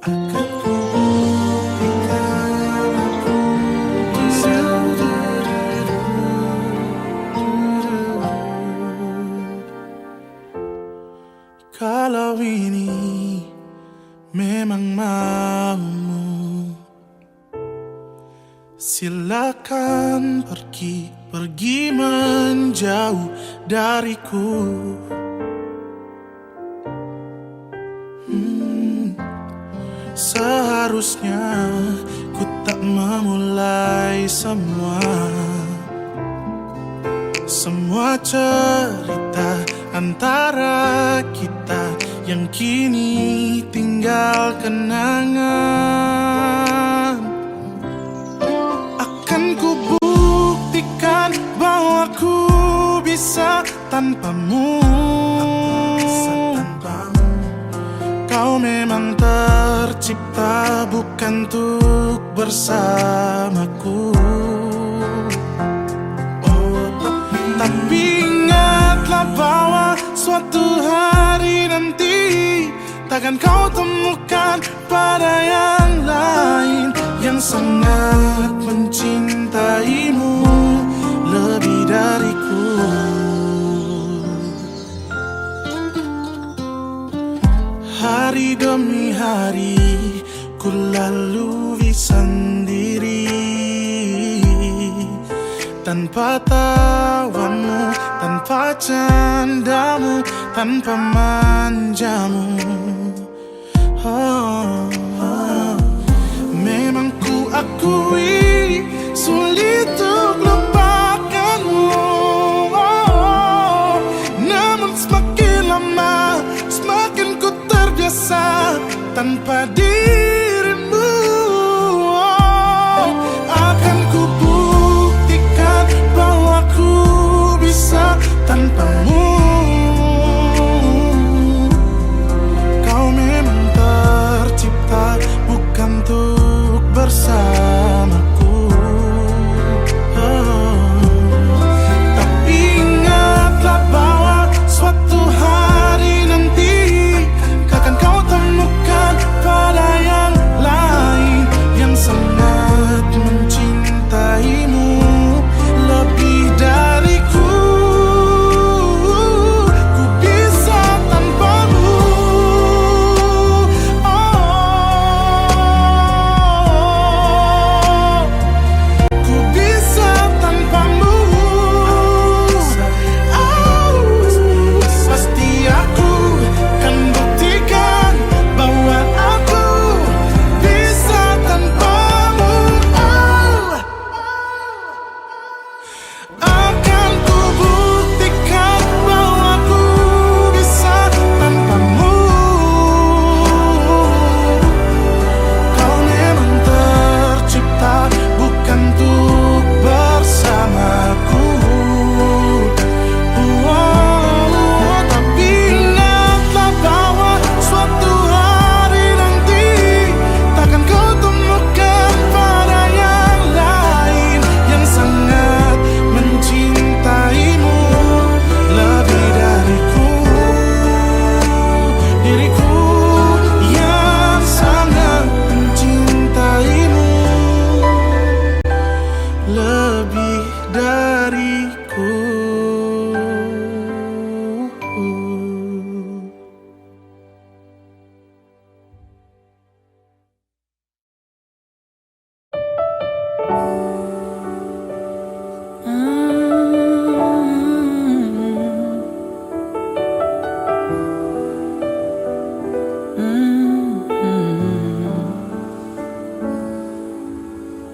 Akan ku buktikan aku bisa. Kalau ini memang maumu, silakan pergi menjauh dariku. Seharusnya ku tak memulai semua cerita antara kita yang kini tinggal kenangan. Akan ku buktikan bahwa ku bisa tanpamu. Kau memang tercipta bukan untuk bersamaku. Tapi ingatlah bahwa suatu hari nanti takkan kau temukan pada yang lain yang sangat mencintaimu lebih dariku. Hari demi hari ku lalui sendiri, tanpa tawamu, tanpa candamu, tanpa manjamu. Memang ku akui sulit untuk lupakanmu. Namun semakin lama semakin ku terbiasa tanpa dirimu. Akan ku buktikan bahwa ku bisa tanpamu. Kau memang tercipta bukan untuk bersamaku. Tapi ingatlah bahwa suatu hari nanti akan kau temukan pada yang lain yang sangat mencintaimu lebih dariku. Ku bisa tanpamu. Ku bisa tanpamu. Pasti aku kan buktikan bahwa aku bisa tanpamu. Akan ku buktikan bahwa aku bisa tanpamu. Kau memang tercipta bukan untuk bersamaku. Tapi ingatlah bahwa suatu hari nanti takkan kau temukan pada yang lain yang sangat mencintaimu lebih dariku. Diriku yang sangat mencintaimu lebih dariku.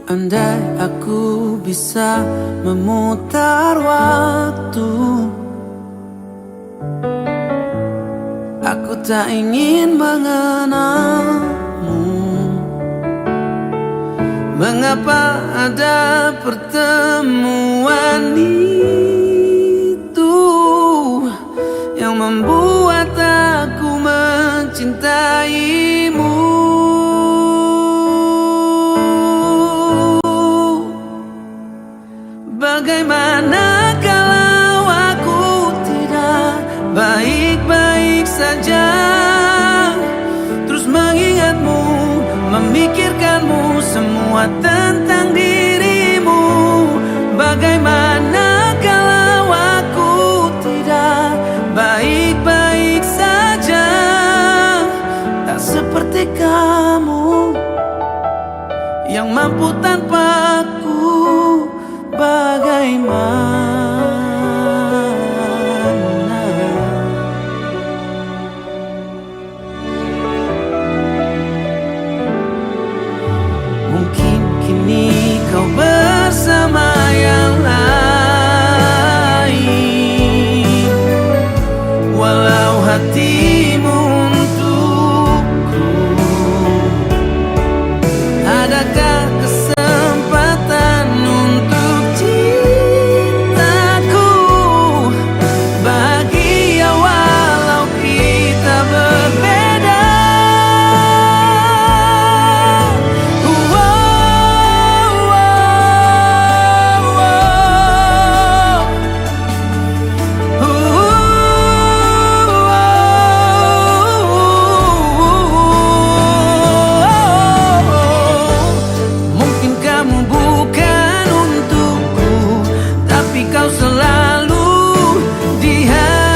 Andai aku bisa memutar waktu, aku tak ingin mengenalmu. Mengapa ada pertemuan itu yang membuat aku mencintaimu? Bagaimana saja, terus mengingatmu, memikirkanmu, semua tentang dirimu. Bagaimana kalau aku tidak baik-baik saja, tak seperti kamu yang mampu tanpaku. Bagaimana mungkin kini kau bersama yang lain, walau hatimu untukku. Adakah kesempatan untuk cintaku? Bahagia walau kita berbeda. Mungkin kamu bukan untukku, tapi kau selalu di hatiku.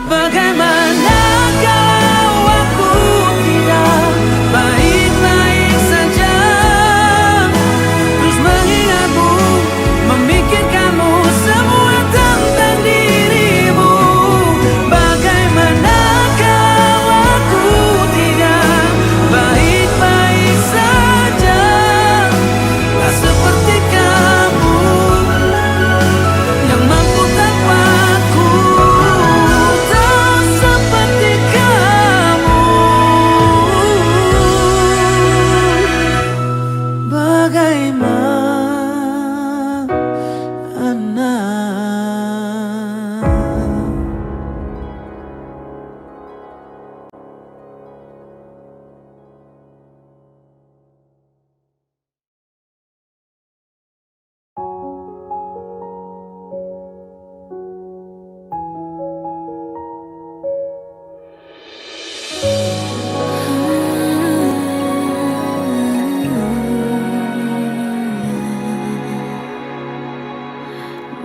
Bagaimana kalau aku tidak baik-baik saja, terus mengingatmu, memikirkanmu, semua tentang dirimu. Bagaimana kalau aku tidak baik-baik saja, tak seperti kamu yang mampu tanpaku.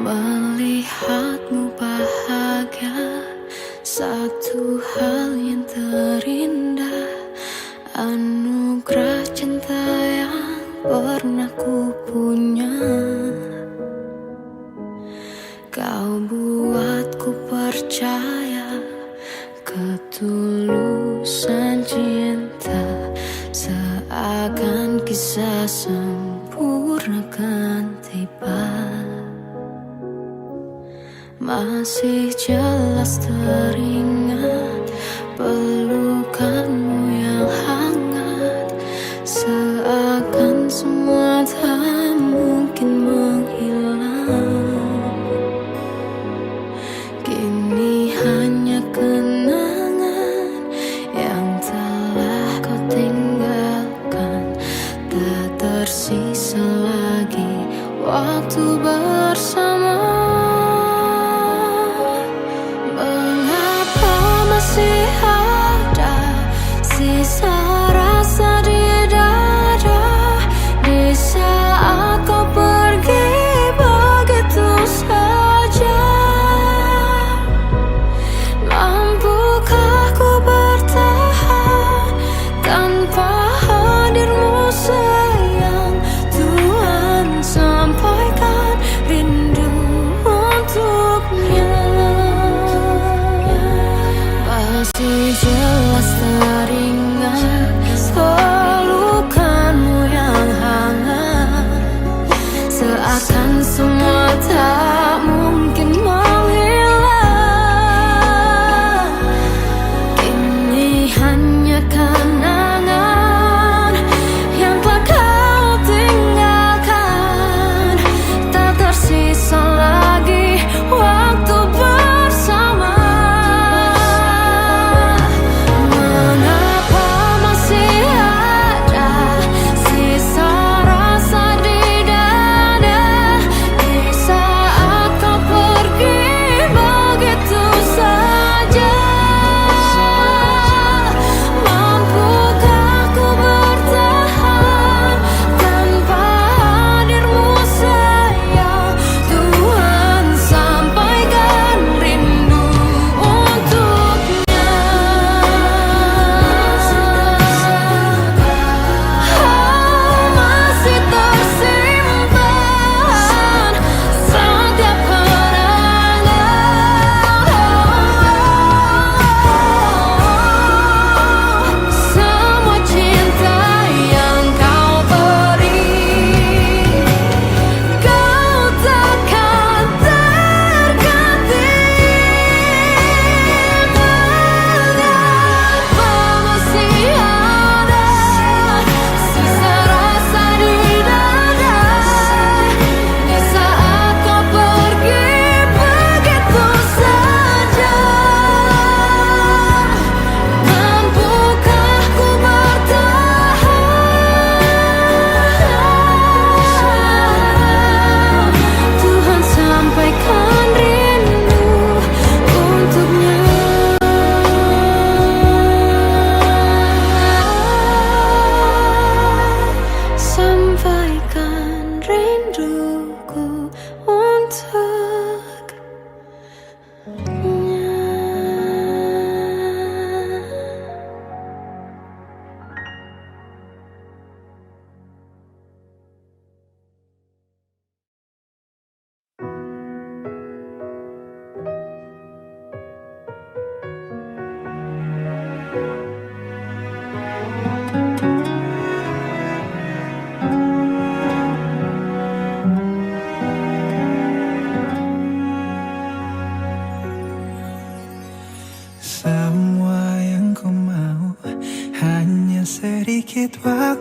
Melihatmu bahagia, satu hal yang terindah, anugerah cinta yang pernah ku punya. Kau buatku percaya ketulusan cinta, seakan kisah sempurna kan tiba. Masih jelas teringat pelukanmu yang hangat, seakan semua tak mungkin menghilang. Kini hanya kenangan yang telah kau tinggalkan, tak tersisa lagi waktu bersama. Masih ada sisa rasa di dada,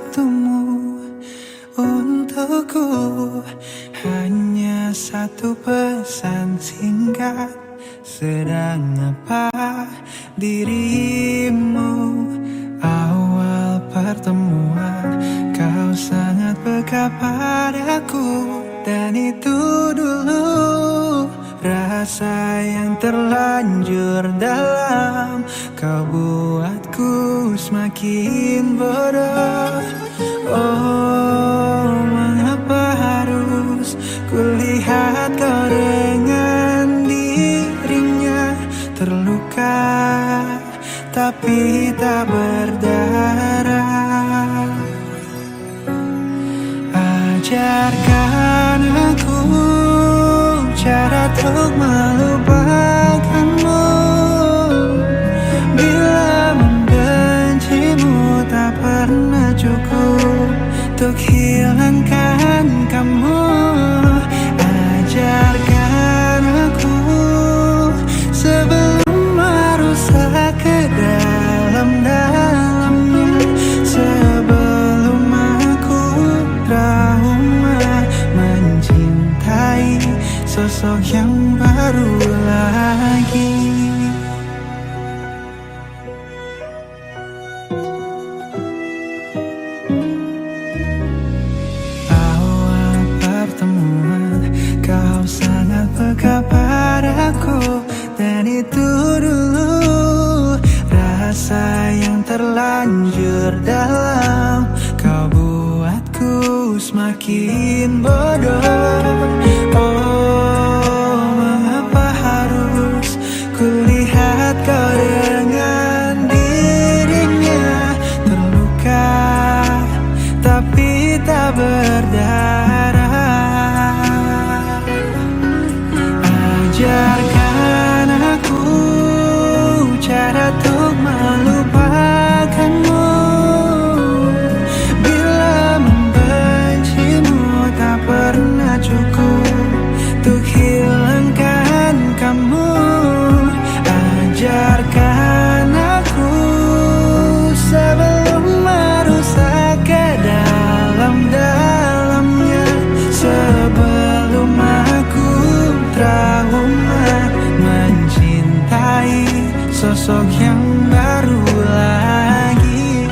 waktumu untukku. Hanya satu pesan singkat, sedang apa dirimu? Awal pertemuan kau sangat peka padaku, dan itu dulu rasa yang terlanjur dalam. Kau buatku semakin bodoh. Oh, mengapa harus kulihat kau dengan dirinya terluka tapi tak berdarah. Ajarkan aku cara untuk melupakanmu. Bila membencimu tak pernah cukup untuk hilangkan kamu. Ajarkan aku sebelum merusak ke dalam-dalamnya, sebelum aku trauma mencintai sosok yang baru lagi. Awal pertemuan kau sangat peka padaku, dan itu dulu rasa yang terlanjur dalam. Kau buatku semakin bodoh. Oh, mengapa harus kulihat kau dengan dirinya terluka tapi tak berdarah. Ajarkan aku cara untuk melupakanmu. Bila membencimu tak pernah cukup untuk hilangkan kamu. Ajarkan aku sebelum merusak ke dalam-dalamnya, sebelum aku trauma mencintai sosok yang baru lagi.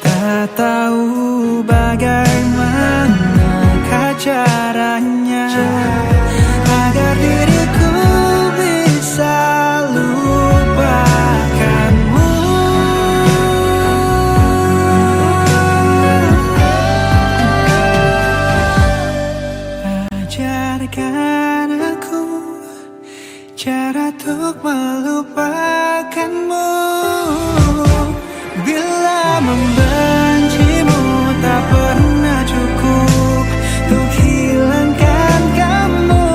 Tak tahu bagaimana caranya agar diriku bisa lupakanmu. Ajarkan aku cara untuk melupakanmu. Bila membencimu tak pernah cukup untuk hilangkan kamu.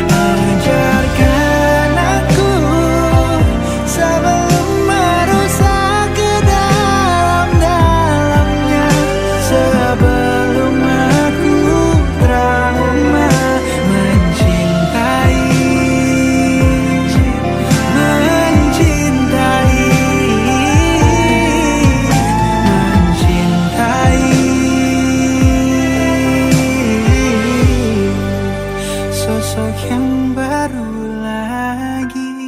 Ajarkan aku sebelum merusak ke dalam-dalamnya, sebelum aku trauma mencintai sosok yang baru lagi.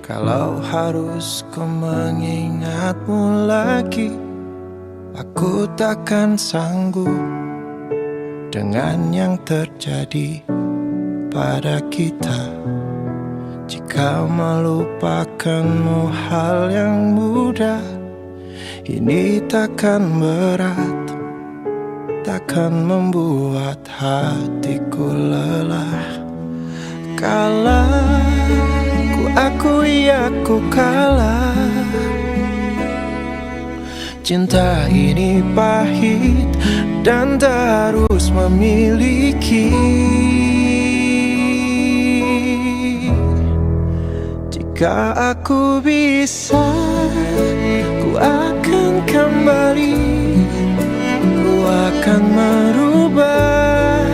Kalau harus ku mengingatmu lagi, aku takkan sanggup dengan yang terjadi pada kita. Jika melupakanmu hal yang mudah, ini takkan berat, takkan membuat hatiku lelah. Kala ku akui aku kalah. Cinta ini pahit dan tak harus memiliki. Jika aku bisa, ku akan kembali. Ku akan merubah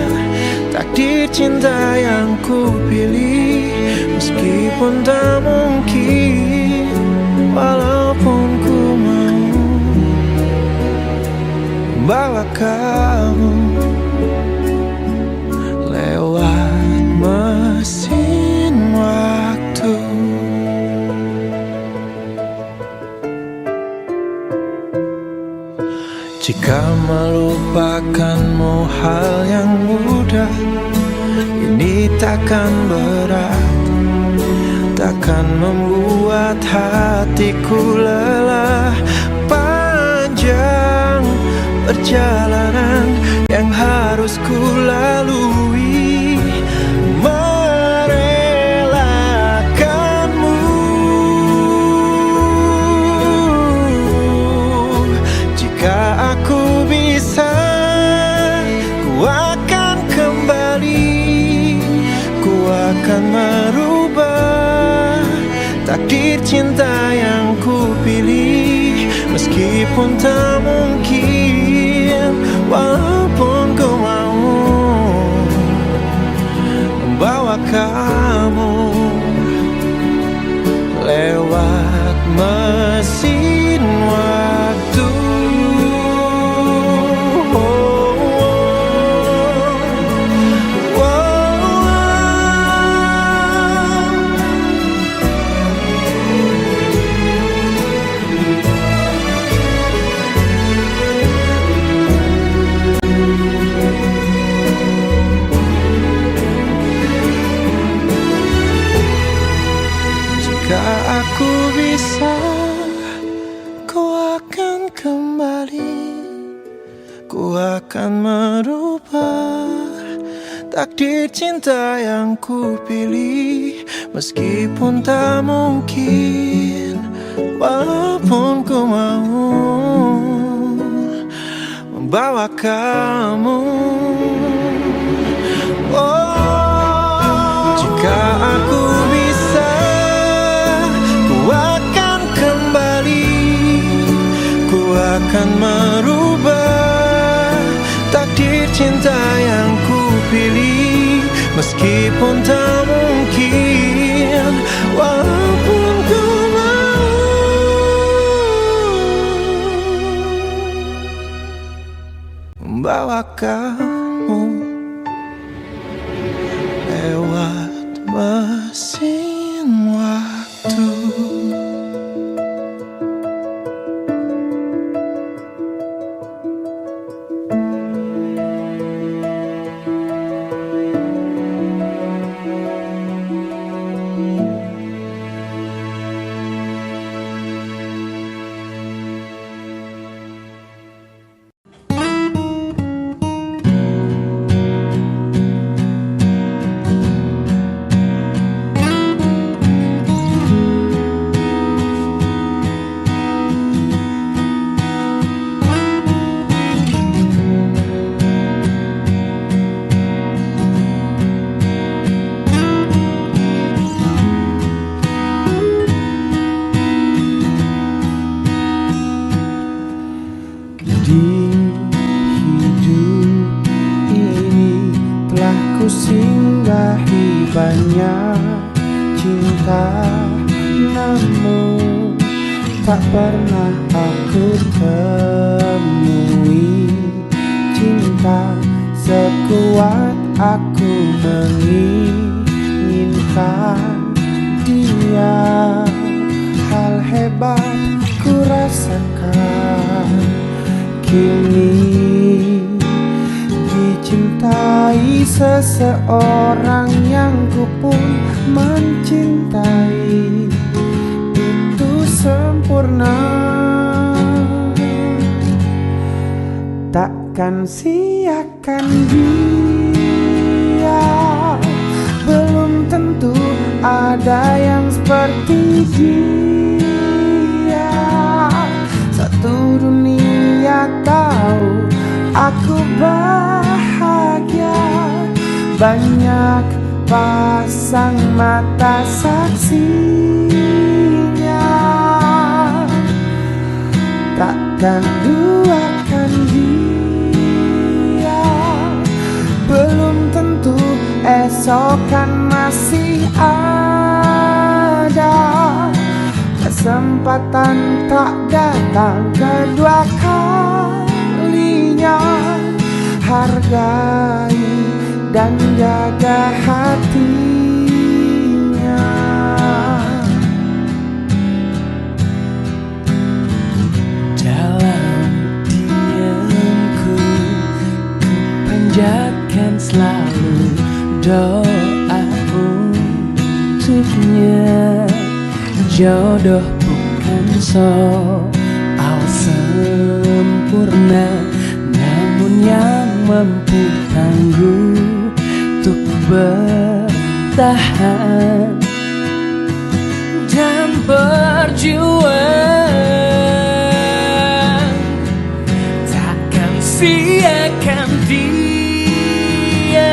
takdir cinta yang ku pilih. Meskipun tak mungkin, walaupun ku mau bawa kamu lewat mesin waktu. Jika melupakanmu hal yang mudah, ini takkan berat, takkan membuat hatiku lelah. Panjang perjalanan yang harus ku lalui, merelakanmu. Jika aku bisa, ku akan kembali. Ku akan merubah takdir cinta yang ku pilih. Meskipun tak mungkin, walaupun ku mau membawa kamu lewat mesin waktu. Jika aku bisa, ku akan kembali. Ku akan merubah takdir cinta yang ku pilih. Meskipun tak mungkin, walaupun ku mau membawa kamu. Oh, jika aku bisa, akan merubah takdir cinta yang ku pilih. Meskipun tak mungkin, walaupun ku mau membawa kamu lewat mesin waktu. Singgahi banyak cinta, namun tak pernah aku temui cinta sekuat aku menginginkan dia. Hal hebat ku rasakan kini, dicintai seseorang yang ku pun mencintai. Itu sempurna, takkan siakan dia. Belum tentu ada yang seperti dia. Satu dunia tahu aku bahagia. Banyak pasang mata saksinya, takkan duakan dia. Belum tentu esok kan masih ada. Kesempatan tak datang kedua kalinya. Hargai dan jaga hatinya. Dalam diamku, ku panjatkan selalu doa untuknya. Jodoh bukan soal sempurna, namun yang mampu tangguh untuk bertahan dan berjuang. Takkan siakan dia.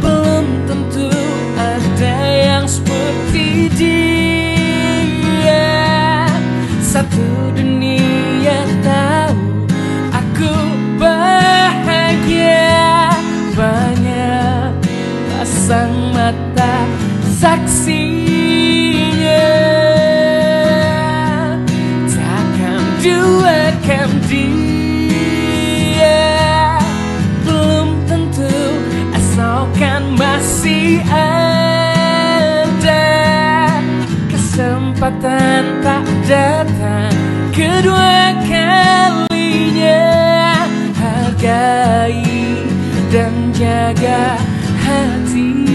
Belum tentu ada yang seperti dia. Satu dunia tahu aku bahagia. Banyak pasang mata saksinya, takkan duakan dia. Belum tentu esok kan masih ada. Kesempatan tak datang kedua kalinya. Hargai dan jaga hatinya.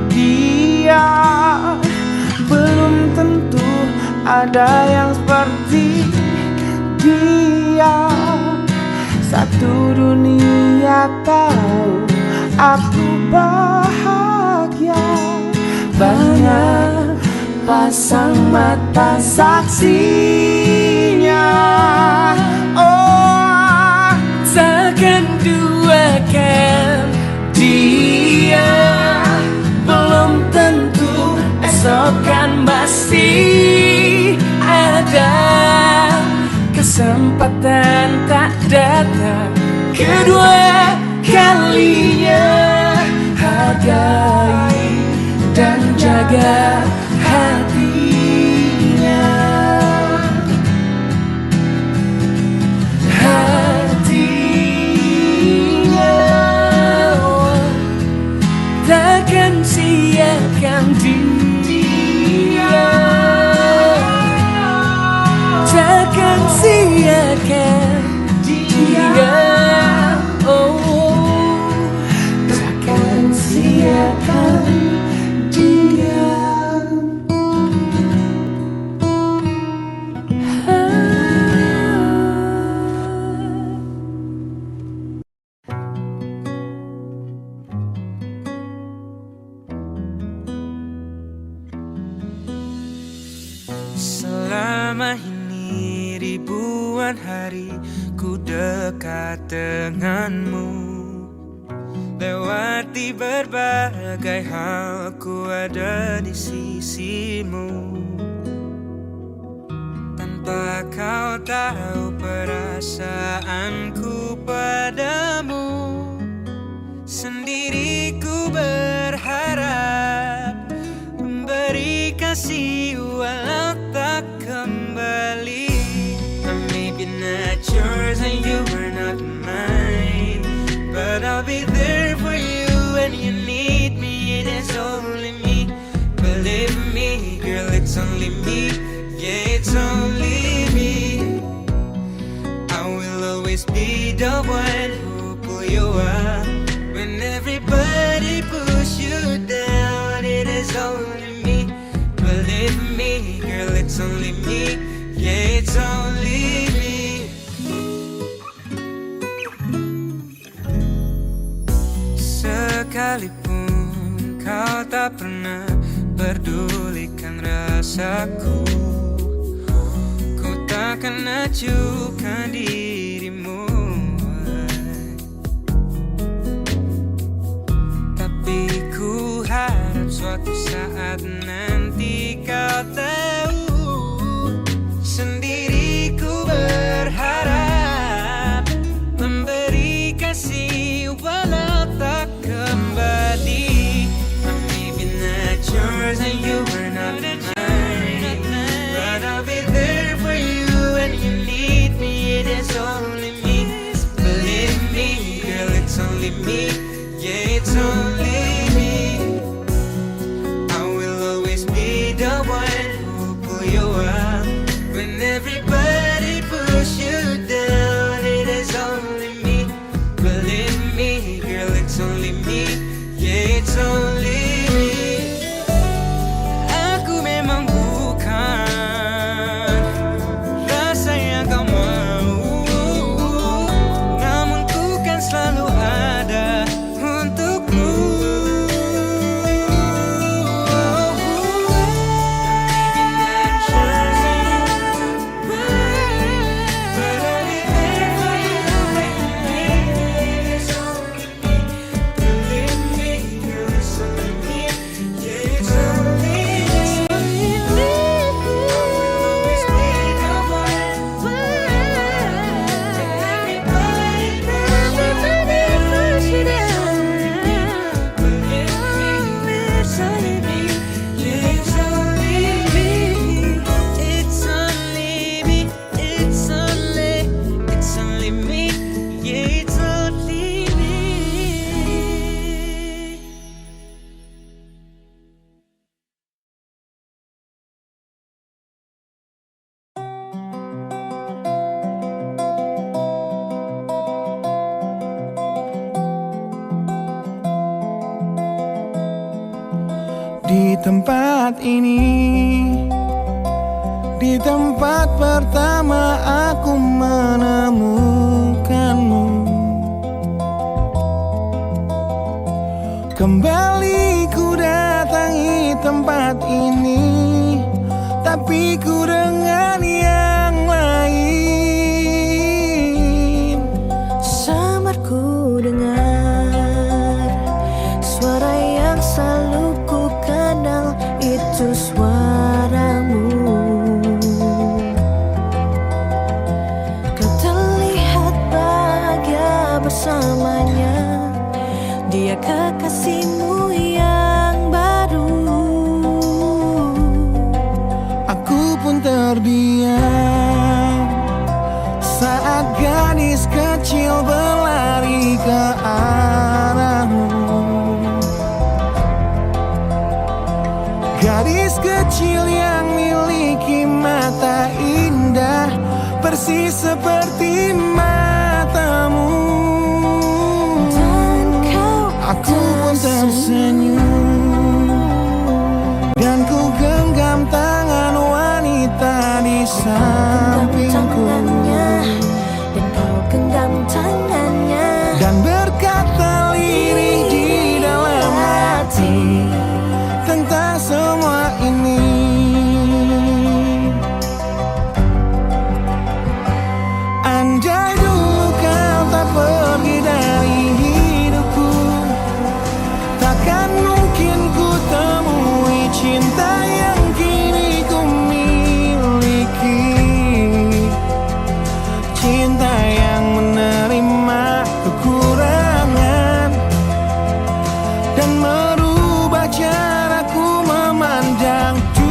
Dia belum tentu ada yang seperti dia. Satu dunia tahu aku bahagia. Banyak pasang mata saksinya. Oh, Takkan duakan dia. Belum tentu esok kan masih ada. Kesempatan tak datang kedua kalinya. Hargai dan jaga hatinya. Takkan siakan dia. Takkan siakan dia. Oh, takkan siakan dia. Selama ini ribuan hari ku dekat denganmu. Lewati berbagai hal ku ada di sisimu. Tanpa kau tahu perasaanku padamu. Sendiri ku berharap memberi kasih walau tak kembali. I may be not yours and you are not mine, but I'll be there for you when you need only me. Believe me, girl, it's only me. Yeah, it's only me. Sekalipun kau tak pernah pedulikan rasaku, ku takkan acuhkan dirimu. Tapi ku harap suatu saat nanti kau tahu sendiri. Ku berharap memberi kasih walau tak kembali. I may be not yours and you were not mine, but I'll be there for you when you need me. It is only me. Believe me, girl, it's only me. Yeah, it's only me. I will always be the one who pull you up when everybody push you down. It is only me. Believe me, girl, it's only me. Yeah, it's only me. Aku memang bukan rasa yang kau mau, namun ku kan selalu ada untukmu. Di tempat ini, di tempat pertama aku menemukanmu. Kembali ku datangi tempat ini, tapi ku dengan yang lain. Samar ku dengar suara yang selalu ku kenal, itu suaramu. Kau terlihat bahagia bersamanya, dia kekasihmu yang baru. Aku pun terdiam saat gadis kecil berlari ke arahmu. Gadis kecil yang miliki mata indah, persis seperti matamu. Dan kau Aku pun tersenyum, dan ku genggam tangan wanita di sampingku. Dan kau genggam tangannya, Dan berkata lirih di dalam hati tentang semua ini. Andai dulu kau tak pergi dari hidupku, takkan mungkin ku temui cinta yang kini ku miliki. Cinta yang menerima kekurangan dan merubah caraku memandang dunia.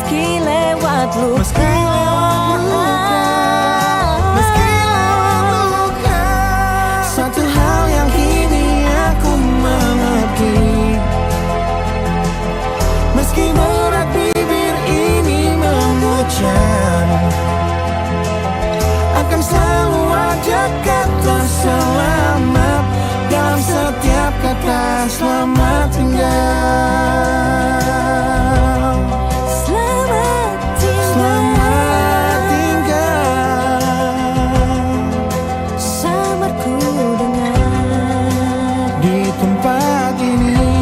meski lewat luka. Meski lewat luka, meski lewat luka. Satu hal yang kini aku mengerti, meski berat bibir ini mengucap, akan selalu ada kata selamat dalam setiap kata selamat tinggal. Selamat tinggal, samarku dengar Di tempat ini,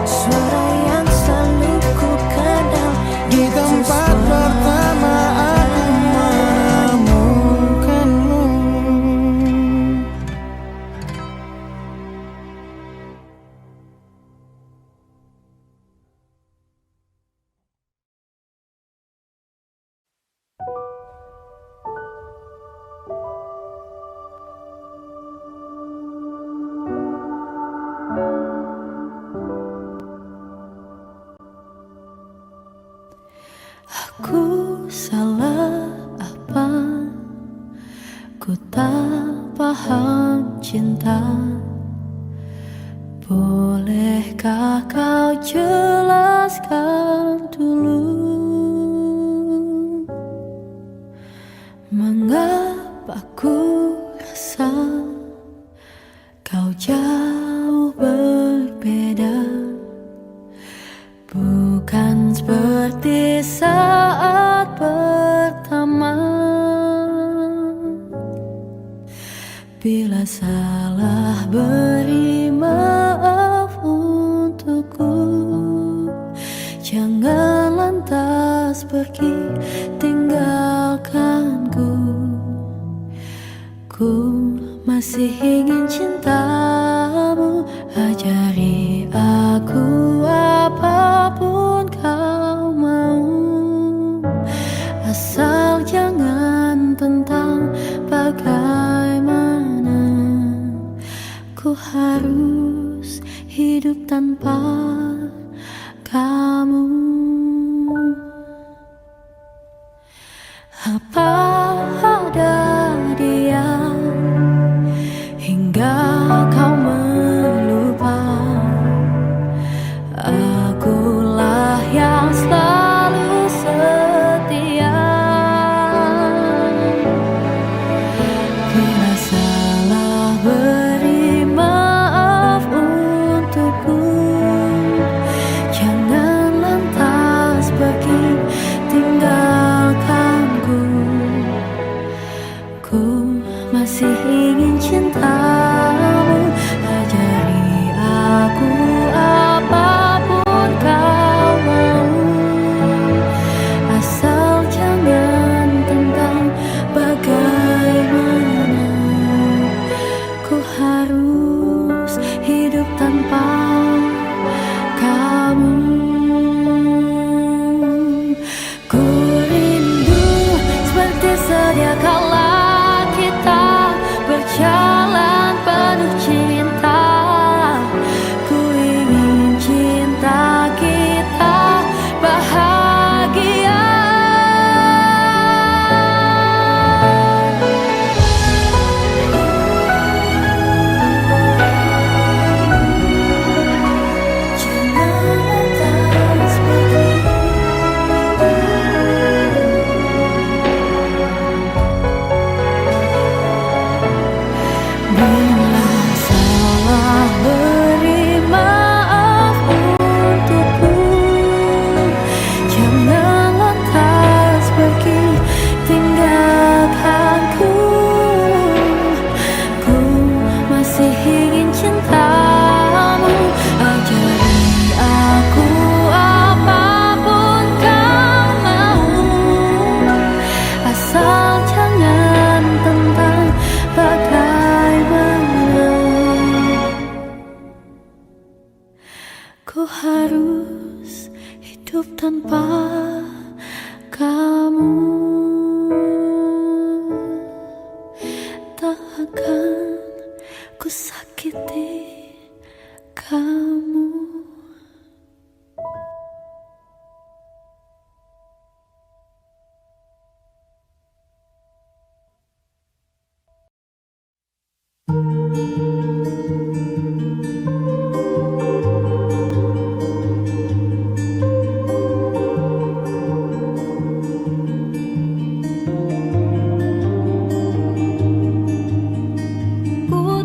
suara yang selalu ku kenal. di tempat pertama aku menemukanmu. Aku salah apa? Ku tak paham cinta. Bolehkah kau jelaskan dulu mengapa ku rasa kau jauh berbeda? Bukan seperti saat pertama. Bila salah, beri maaf untukku. Jangan lantas pergi tinggalkanku. Ku masih ingin cintamu. Ajari aku apapun kau mau, asal jangan tentang bagaimana ku harus hidup tanpa kamu. Apa ada dia hingga kau melupa? Akulah yang selalu setia. Bila salah, beri maaf untukku. Jangan lantas pergi tinggalkanku. Ku masih ingin cintamu. Ajari aku apapun kau mau, asal jangan tentang bagaimana ku harus hidup tanpa kamu. Ku rindu seperti sedia kala kita berjalan penuh cinta. Ku ingin cinta kita bahagia. Jangan lantas pergi. Bila salah, beri maaf untukku. Jangan lantas pergi tinggalkanku. Ku masih ingin cintamu. Ajari aku apapun kau mau, asal jangan tentang bagaimana ku harus hidup tanpa kamu. Tak akan ku sakiti kamu. Ku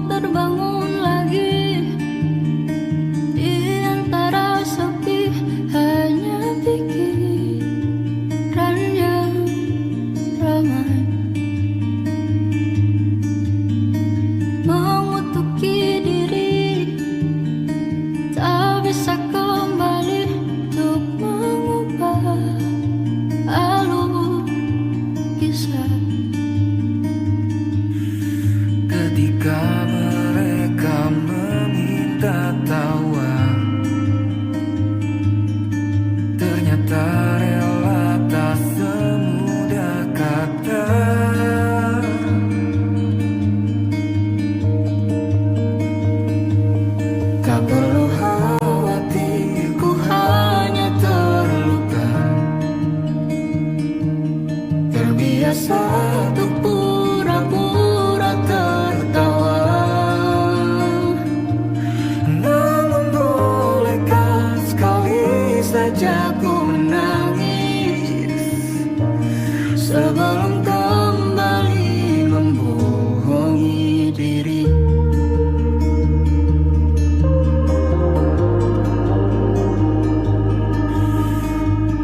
terbangun lagi di antara sepi, hanya pikiran yang ramai mengutuki diri, tak bisa kembali untuk mengubah alur kisah. Ketika mereka meminta tawa, ternyata rela tak semudah kata. Tak perlu khawatir, ku hanya terluka, terbiasa untuk pura-pura tertawa. Namun bolehkah sekali saja ku menangis sebelum kembali membohongi diri.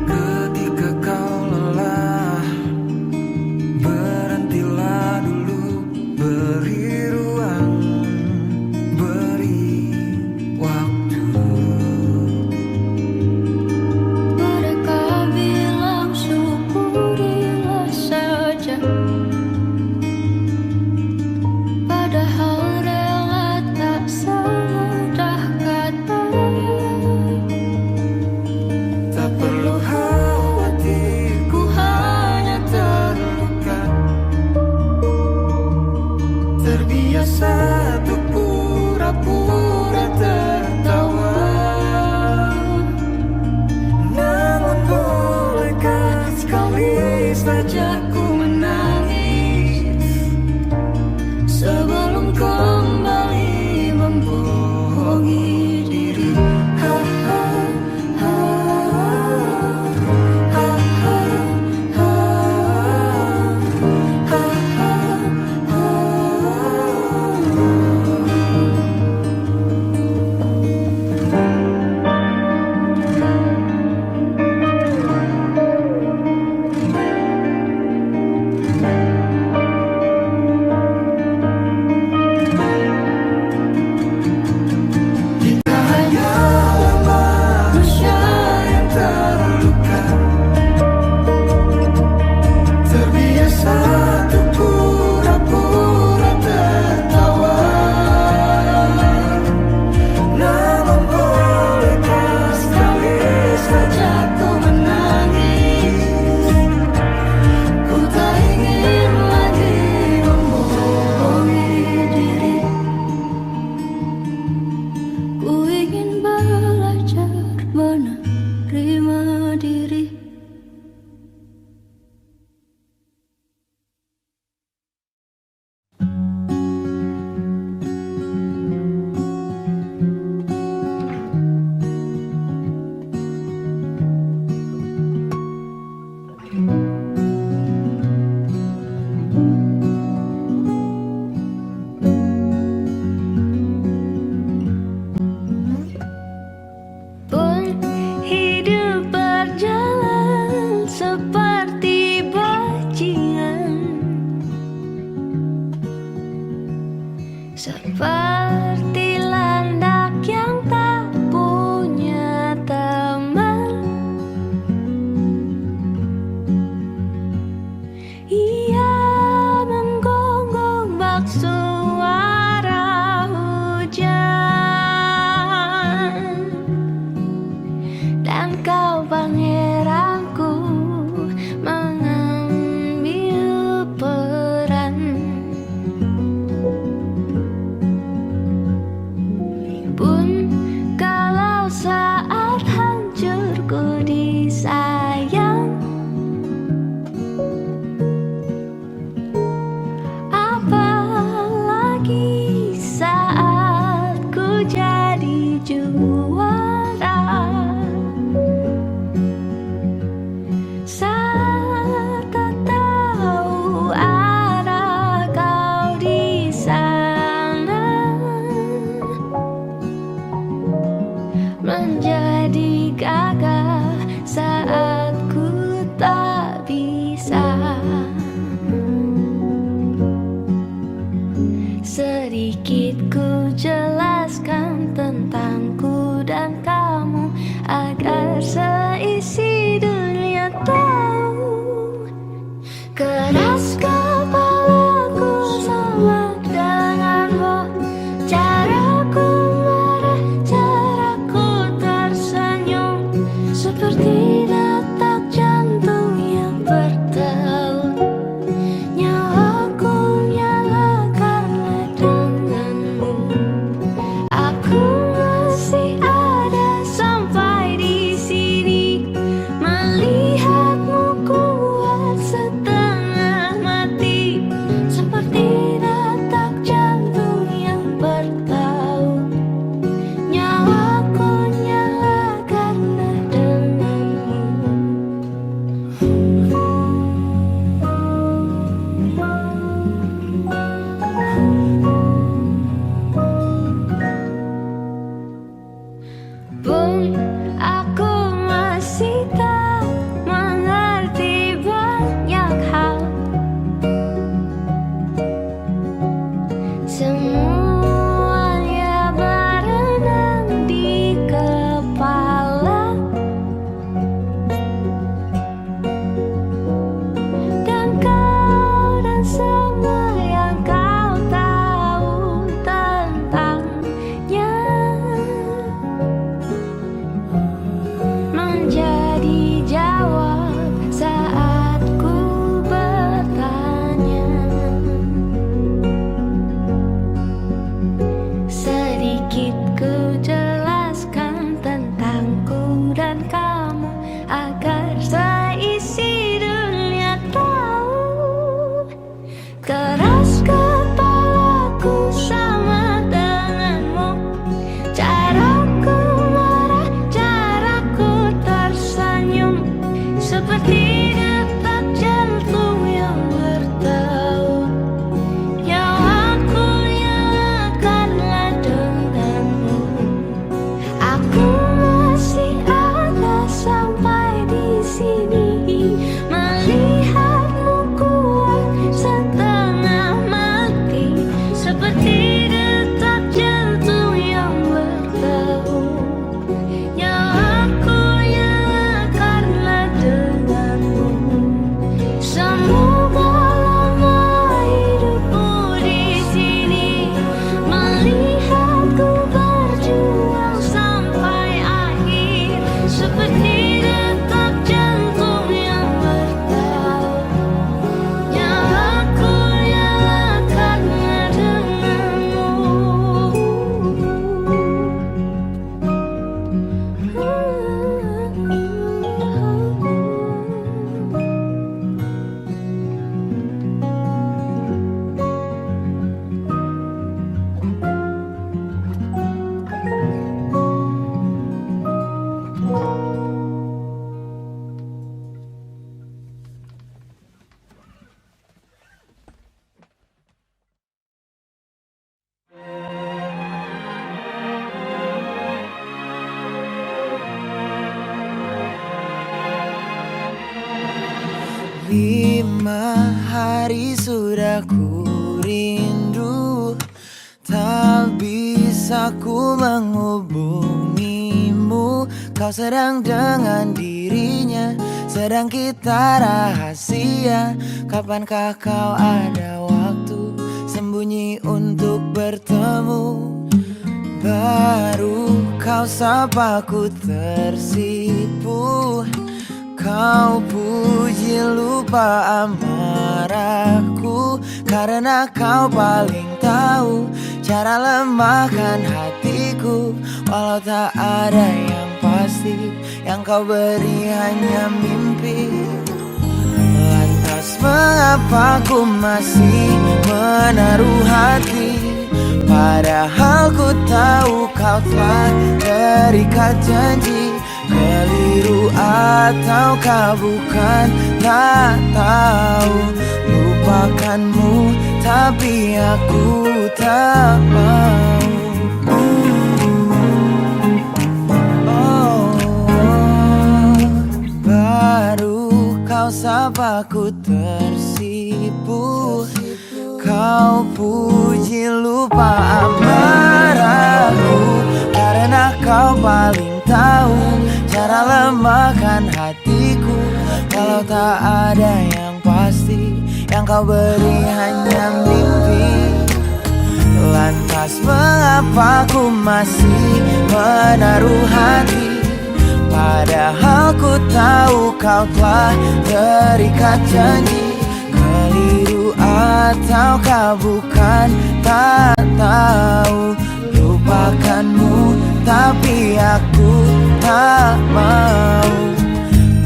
Ketika kau lelah, berhentilah dulu, beri ruang, beri waktu. Mereka bilang syukurilah saja, padahal rela tak semudah kata. Tak perlu khawatir, ku hanya terluka, terbiasa untuk pura-pura tertawa. Namun bolehkah sekali saja ku menangis sebelum kembali membohongi diri. Ha, ha, ha, ha, ha, ha, ha, ha, ha. seperti detak jantung yang bertaut. Nyawaku nyalakanlah denganmu. Aku masih ada sampai di sini, melihatmu kuat setengah mati, seperti detak jantung yang bertaut. Nyawaku nyalakanlah denganmu. Semoga lama hidupmu di sini, melihatku berjuang sampai akhir, seperti detak jantung yang bertaut. Nyawaku nyalakanlah denganmu. Lima hari sudah ku rindu, tak bisa ku menghubungimu. Kau sedang dengan dirinya, sedang kita rahasia. Kapankah kau ada waktu sembunyi untuk bertemu? Baru kau sapa ku tersipu. Kau puji lupa amarahku, karena kau paling tahu cara lemahkan hatiku. Walau tak ada yang pasti, yang kau beri hanya mimpi. Lantas mengapa ku masih menaruh hati, padahal ku tahu kau telah terikat janji. Keliru ataukah bukan, tak tahu. Lupakanmu tapi aku tak mau. Baru kau sapa ku tersipu. Kau puji lupa amarahku, karena kau paling tahu cara lemahkan hatiku. Kalau tak ada yang pasti, yang kau beri hanya mimpi. Lantas mengapa ku masih menaruh hati, padahal ku tahu kau telah terikat janji. Keliru ataukah bukan, tak tahu. Lupakanmu tapi aku tak mau.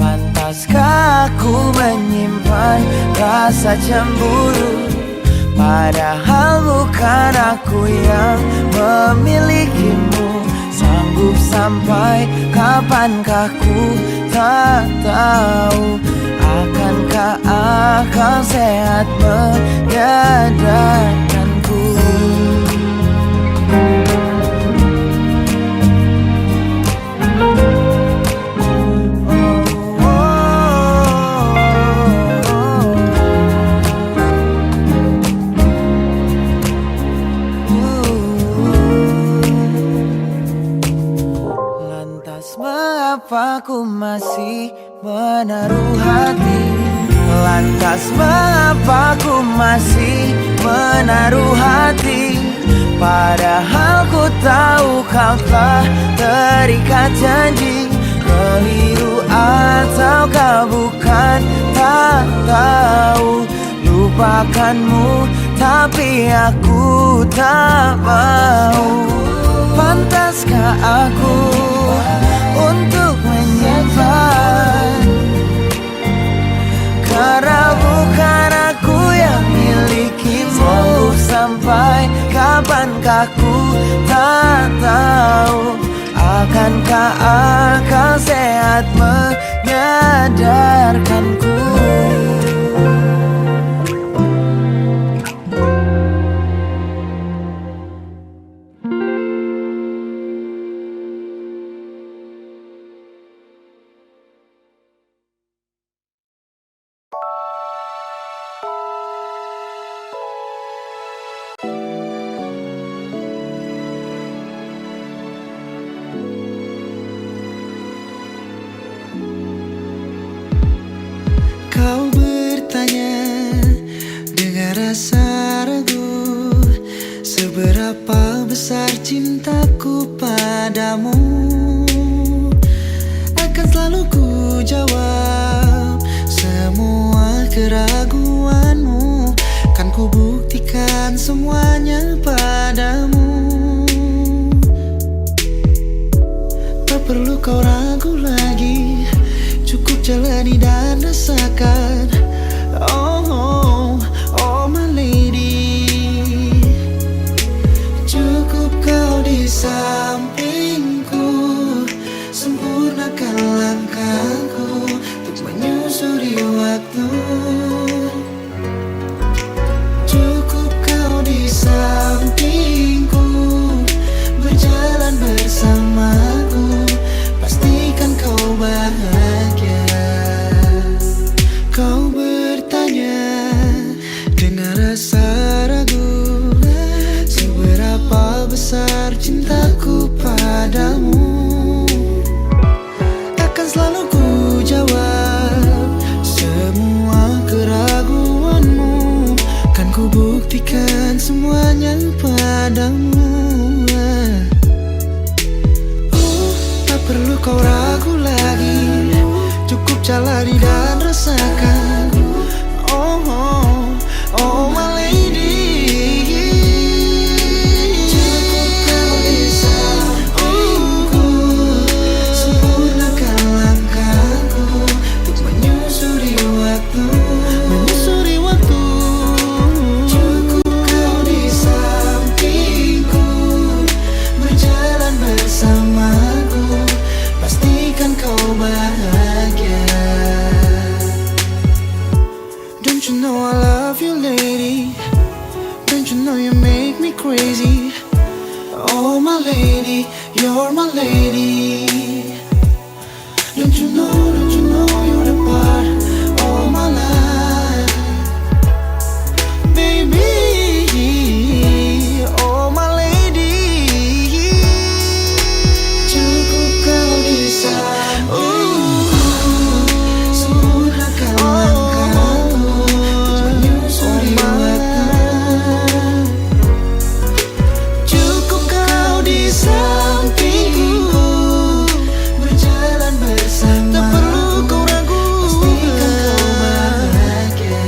Pantaskah aku menyimpan rasa cemburu, padahal bukan aku yang memilikimu. Sanggup sampai kapankah ku tak tahu. Akankah akal sehat menyadarkanku? Lantas mengapa ku masih menaruh hati? Lantas mengapa ku masih menaruh hati? Padahal ku tahu kau telah terikat janji. Keliru ataukah bukan, tak tahu. Lupakanmu tapi aku tak mau. Pantaskah aku untuk menyimpan, karena bukan aku yang milikimu. Sampai kapankah ku tak tahu. Akankah akal sehat menyadarkanku? biarkanku. Kau bertanya dengan rasa ragu, seberapa besar cintaku padamu. Akan selalu ku jawab semua keraguanmu, kan ku buktikan semuanya padamu. Tak perlu kau ragu lagi, cukup jalani dan rasakan. Oh, oh, oh my lady, cukup kau di sampingku, sempurnakan langkahku untuk menyusuri waktu. Cukup kau di sampingku, berjalan bersamaku, pastikan kau bahagia. Kau bertanya dengan rasa ragu, seberapa besar cintaku padamu. Akan selalu ku jawab semua keraguanmu, kan ku buktikan semuanya padamu. Tak perlu kau ragu lagi, cukup jalani dan rasakan. Oh, oh, oh my lady, cukup kau di sampingku, sempurnakan langkahku untuk menyusuri waktu. Menyusuri waktu. Cukup kau di sampingku, berjalan bersamaku, pastikan kau bahagia. Don't you know I love you lady, don't you know you make me crazy. Oh my lady, you're my lady. Don't you know you're the part of my life, baby. Oh my lady, cukup kau di sampingku, sempurnakan langkahku untuk menyusuri waktu. Cukup kau di sampingku, berjalan bersama. Tak perlu kau ragu, pastikan kau bahagia.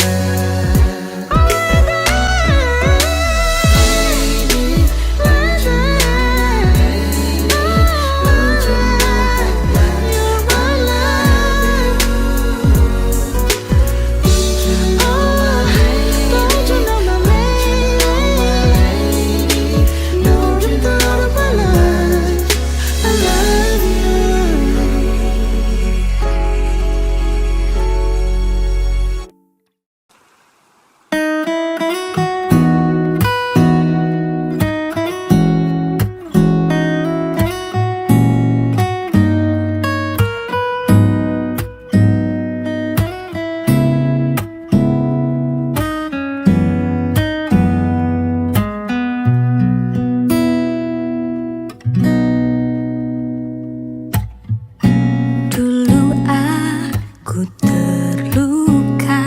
Dulu aku terluka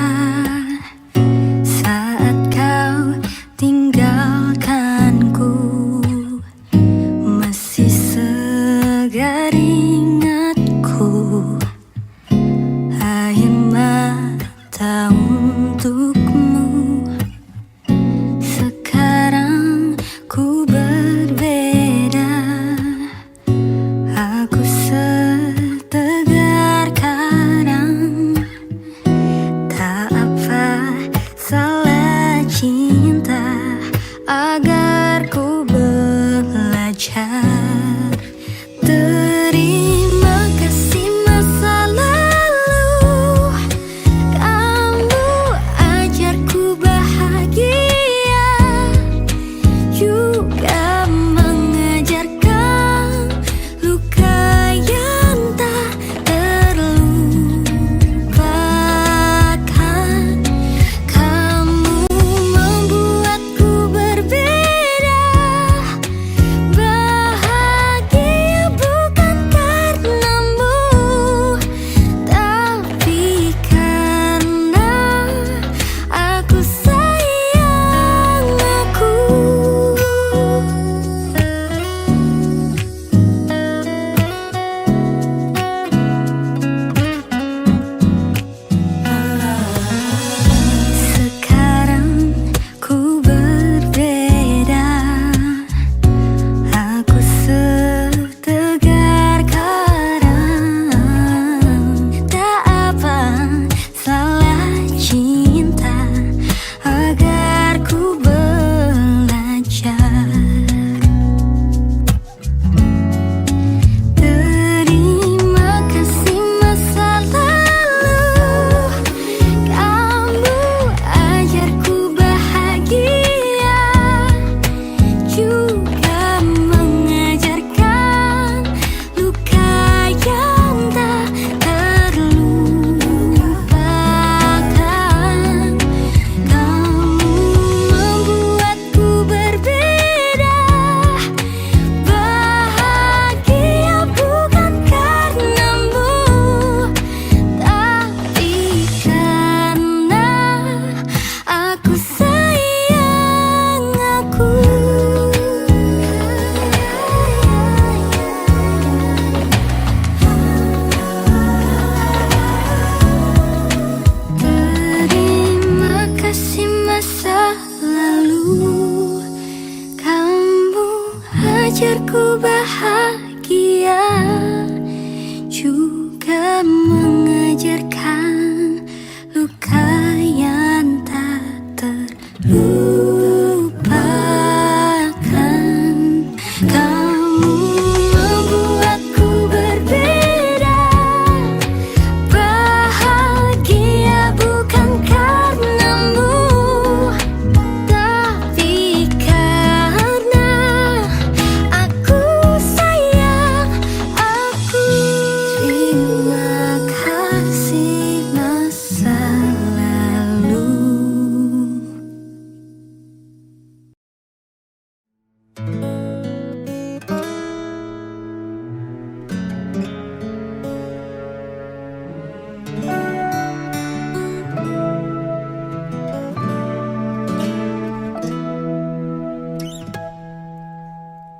saat kau tinggalkanku, masih segar ingatku air mata untukmu. Sekarang ku berbeda, aku setegar karang. Tak apa salah cinta, agar ku belajar. Terima kasih masa lalu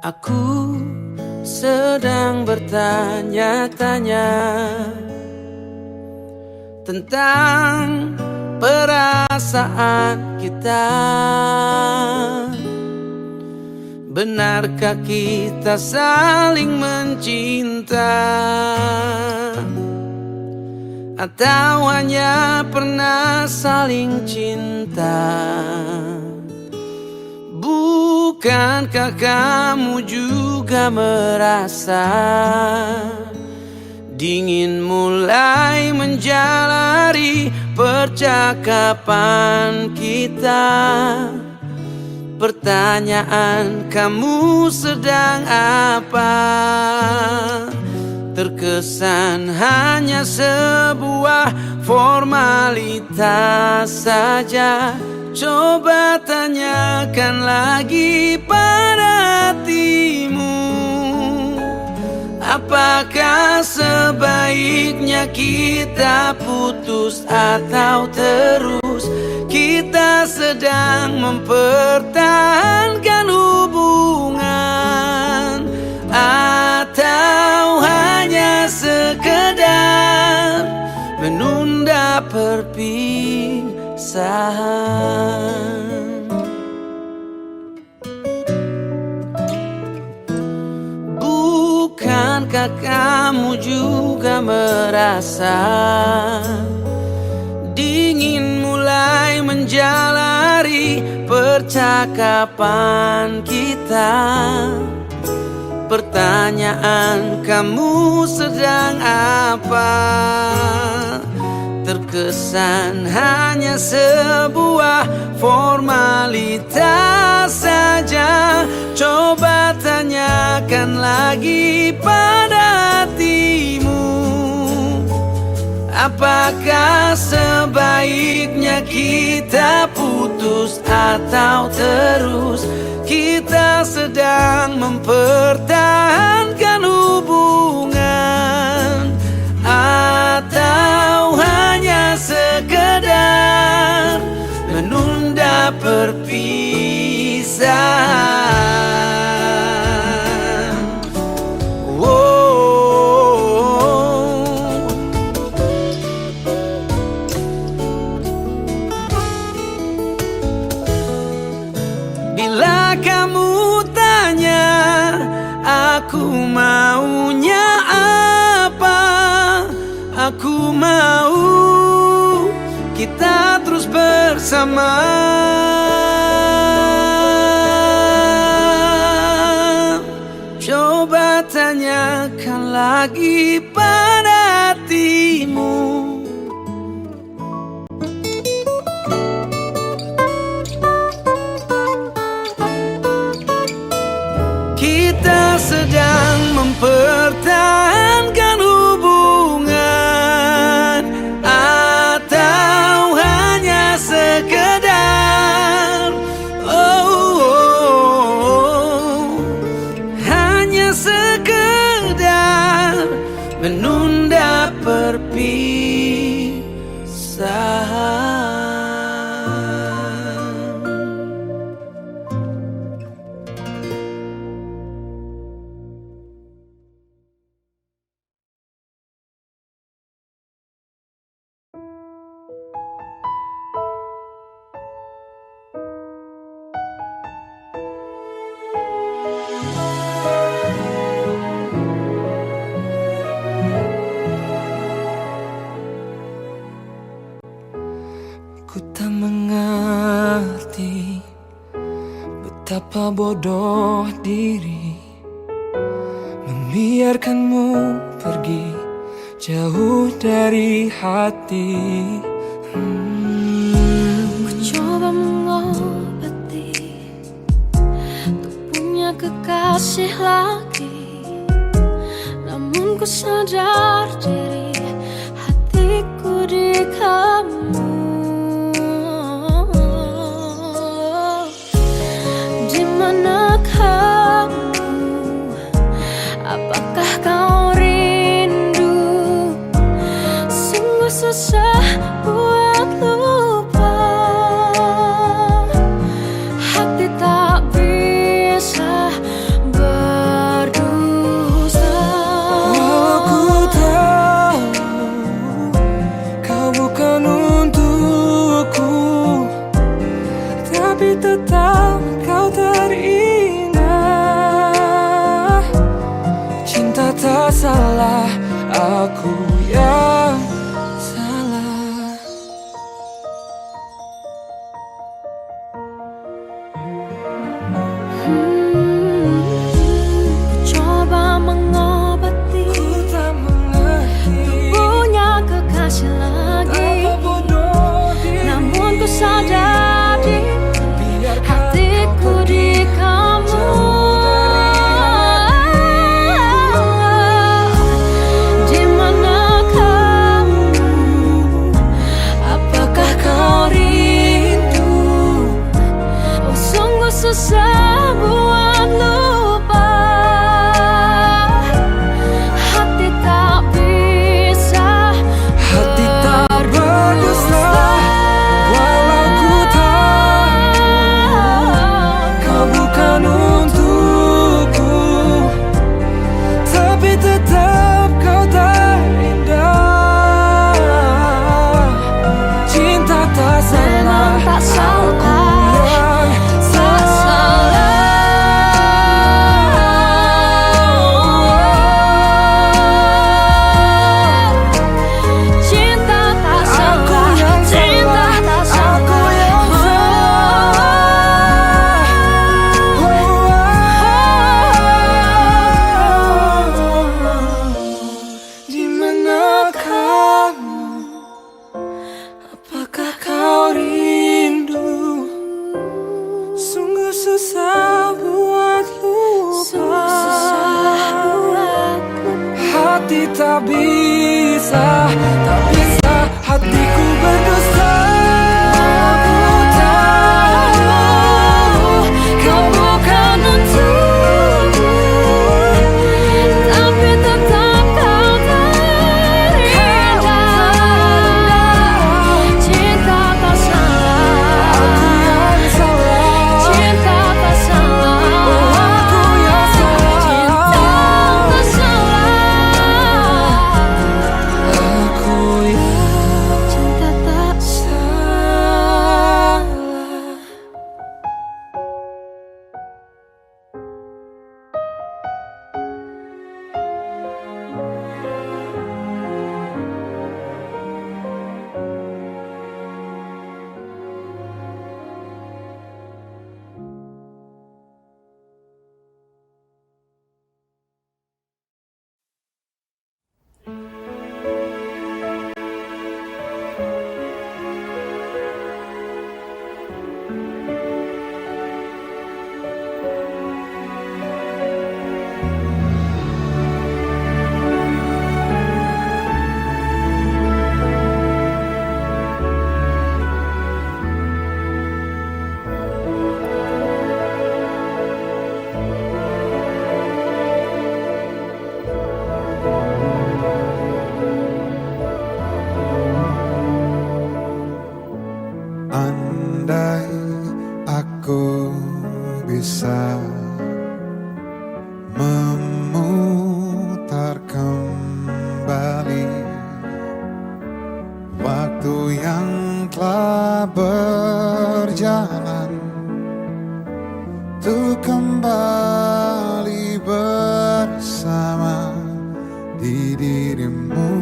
Aku sedang bertanya-tanya tentang perasaan kita. Benarkah kita saling mencinta, atau hanya pernah saling cinta? Bukankah kamu juga merasa dingin mulai menjalari percakapan kita? Pertanyaan, kamu sedang apa? Terkesan hanya sebuah formalitas saja. Coba tanyakan lagi pada hatimu, apakah sebaiknya kita putus atau terus? Kita sedang mempertahankan hubungan, atau hanya sekedar menunda perpisahan? Bukankah kamu juga merasa dingin mulai menjalari percakapan kita? Pertanyaan, kamu sedang apa? Terkesan hanya sebuah formalitas saja. Coba tanyakan lagi pada hatimu, apakah sebaiknya kita putus atau terus? Kita sedang mempertahankan hubungan, atau hanya sekedar menunda perpisahan? Bila kamu tanya aku maunya apa, aku mau kita terus bersama. Coba tanyakan lagi pada hatimu, kita sedang mempertahankan hubungan, atau hanya sekedar hanya sekedar menunda perpisahan. Ku tak mengerti betapa bodoh diri membiarkanmu pergi jauh dari hati. Ku coba mengobati untuk punya kekasih lagi, namun ku sadar diri hatiku di kamu. Di mana kamu? Apakah kau rindu? Sungguh susah buat lupa. Hati tak bisa tapi tetap kau terindah. Cinta tak salah, aku yang salah. Coba mengobati, Ku tak mengerti punya kekasih lagi. apa bodoh diri. Namun ku sadari Biar hatiku di kamu. Di mana kamu? Apakah kau rindu? Oh, sungguh susah buat lupa. Hati tak bisa hati tak berdusta. Walau ku tahu kau bukan untukku, tapi tetap kau tak indah. Cinta tak salah, memang tak salah. yang Tak salah. Cinta tak salah. Cinta tak salah. Di mana kamu? Apakah kau rindu? Sungguh susah buat lupa. Hati tak bisa, tak bisa hatiku berdusta. Aku tahu kau bukan untukku, Tapi tetap kau terindah. Cinta tak salah. aku yang salah. Cinta tak salah. Aku yang salah. Cinta tak salah. Aku yang Cinta tak salah. Andai aku bisa memutar kembali waktu yang telah berjalan, untuk kembali bersama di dirimu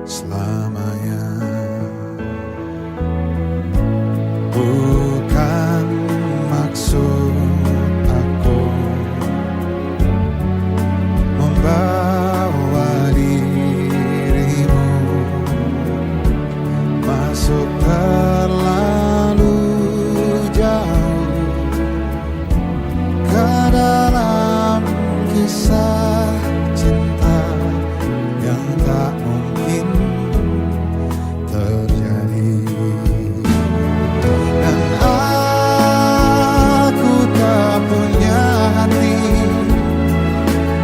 selamanya. Bukan maksud aku membawa dirimu masuk terlalu jauh ke dalam kisah cinta yang tak mungkin terjadi. Dan aku tak punya hati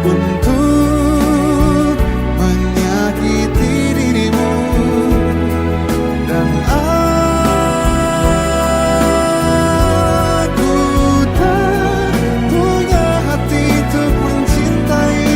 untuk menyakiti dirimu. Dan aku tak punya hati untuk mencintai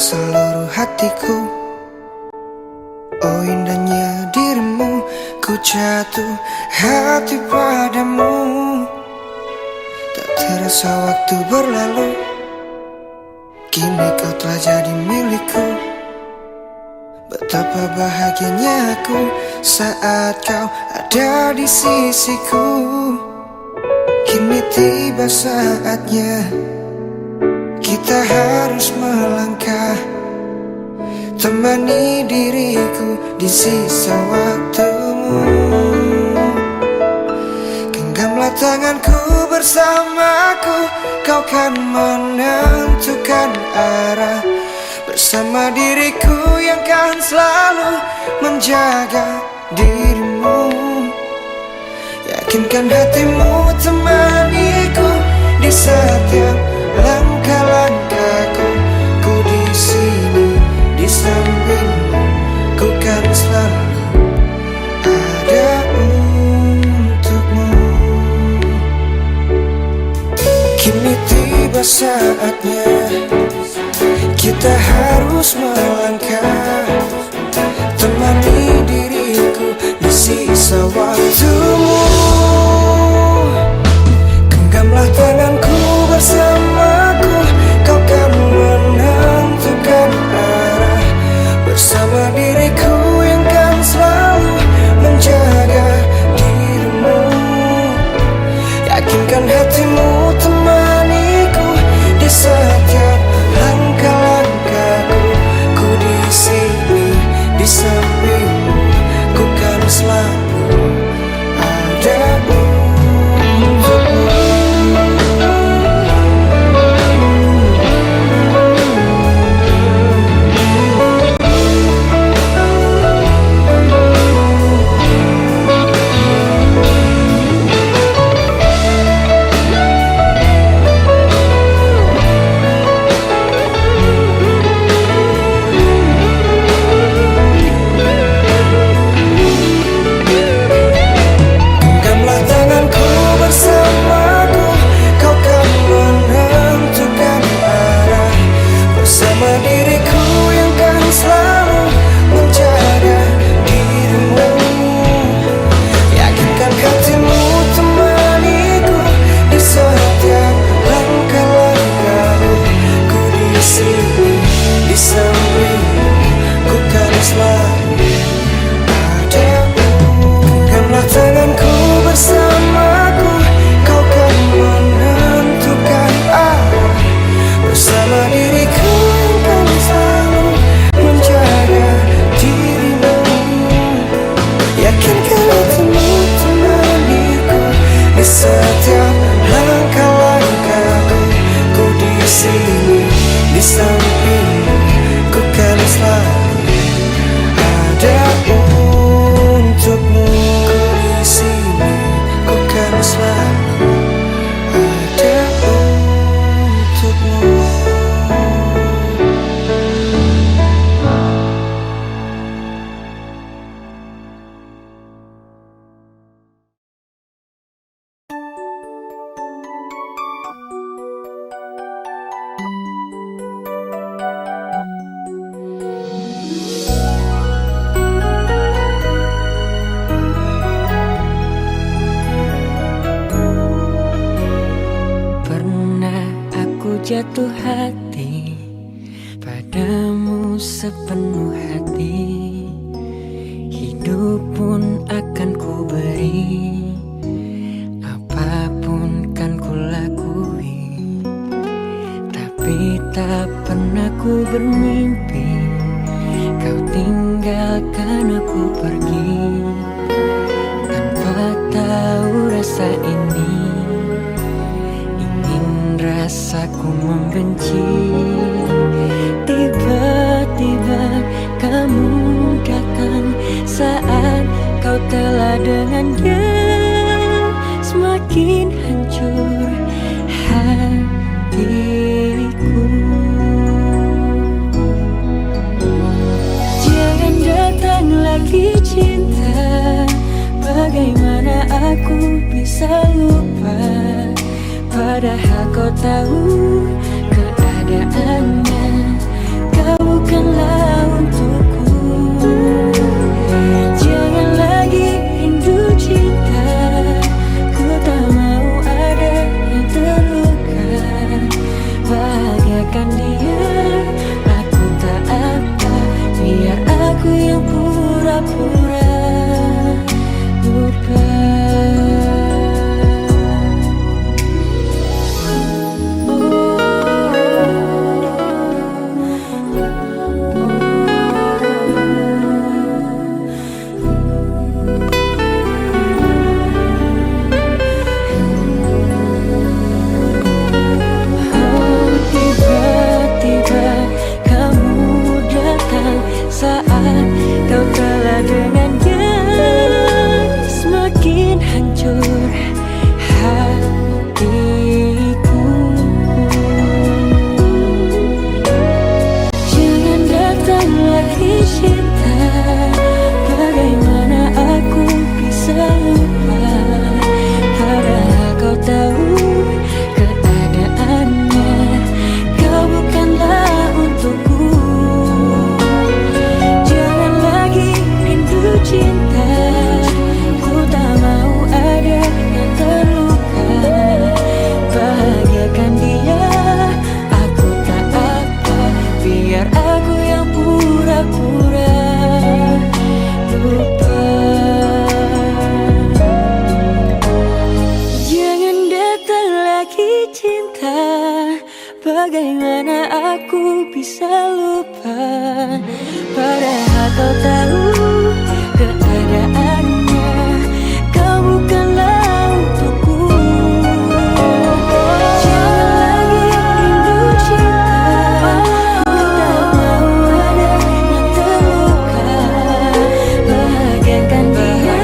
seluruh hatiku. Oh indahnya dirimu, ku jatuh hati padamu. Tak terasa waktu berlalu, kini kau telah jadi milikku. Betapa bahagianya aku saat kau ada di sisiku. Kini tiba saatnya kita harus melangkah, temani diriku di sisa waktumu. Genggamlah tanganku bersamaku, kau kan menentukan arah. Bersama diriku yang kan selalu menjaga dirimu. Yakinkan hatimu temaniku di setiap langkah-langkahku. Ku di sini di sampingmu, ku kan selalu ada untukmu. Kini tiba saatnya kita harus melangkah, temani diriku di sisa waktumu. Genggamlah tanganku bersamaku, kau kan menentukan arah. Bersama diriku yang kan selalu menjaga dirimu. Yakinkan hatimu temaniku di setiap langkah-langkahku. Ku di sini di sampingmu, ku kan selalu ada untukmu. Setiap langkah-langkahku, ku di sini di sampingmu, ku kan selalu ada untukmu. Ku di sini, ku kan selalu ada untukmu. Jatuh hati padamu sepenuh hati, hidup pun akan ku beri, apapun kan ku lakui. Tapi tak pernah ku bermimpi kau tinggalkan aku pergi, tanpa tahu rasa ini. Rasaku membenci. Tiba-tiba kamu datang saat kau telah dengan dia semakin hancur hatiku. Jangan datang lagi cinta, bagaimana aku bisa lupa? Padahal kau tahu keadaannya, kau bukanlah untukku. Jangan lagi rindu cinta, ku tak mau ada yang terluka. Bahagiakan dia, aku tak apa, biar aku yang pura-pura lupa. Saat kau kalah dengannya, semakin hancur hatiku. Jangan datang lagi cinta, bagaimana aku bisa lupa? Padahal kau tahu keadaannya, kau bukanlah untukku. Cinta, ku tak mau ada yang terluka. Bahagiakan dia, aku tak apa, biar aku yang pura-pura lupa. Jangan datang lagi cinta, bagaimana aku bisa lupa? Padahal kau tahu keadaannya, kau bukanlah untukku. Jangan lagi rindu cinta, ku tak mau ada yang terluka. Bahagiakan dia,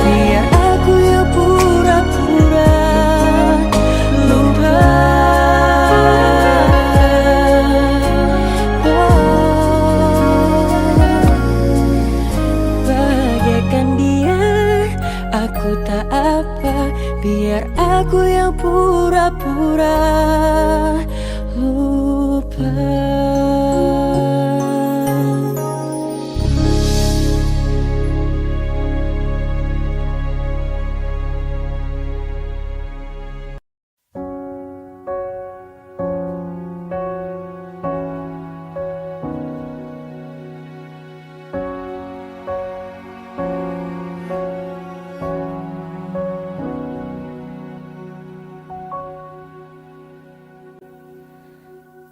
biar aku yang pura-pura lupa. Aku tak apa, biar aku yang pura-pura lupa.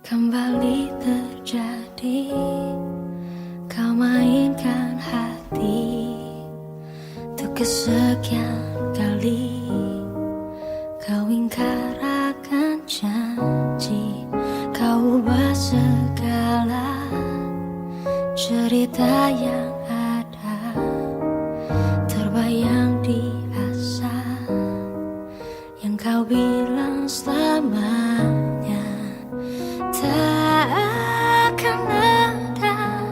Kembali terjadi, kau mainkan hati. Untuk kesekian kali kau ingkar akan janji. Kau ubah segala cerita yang ada, terbayang di asa yang kau bilang selamanya tak akan ada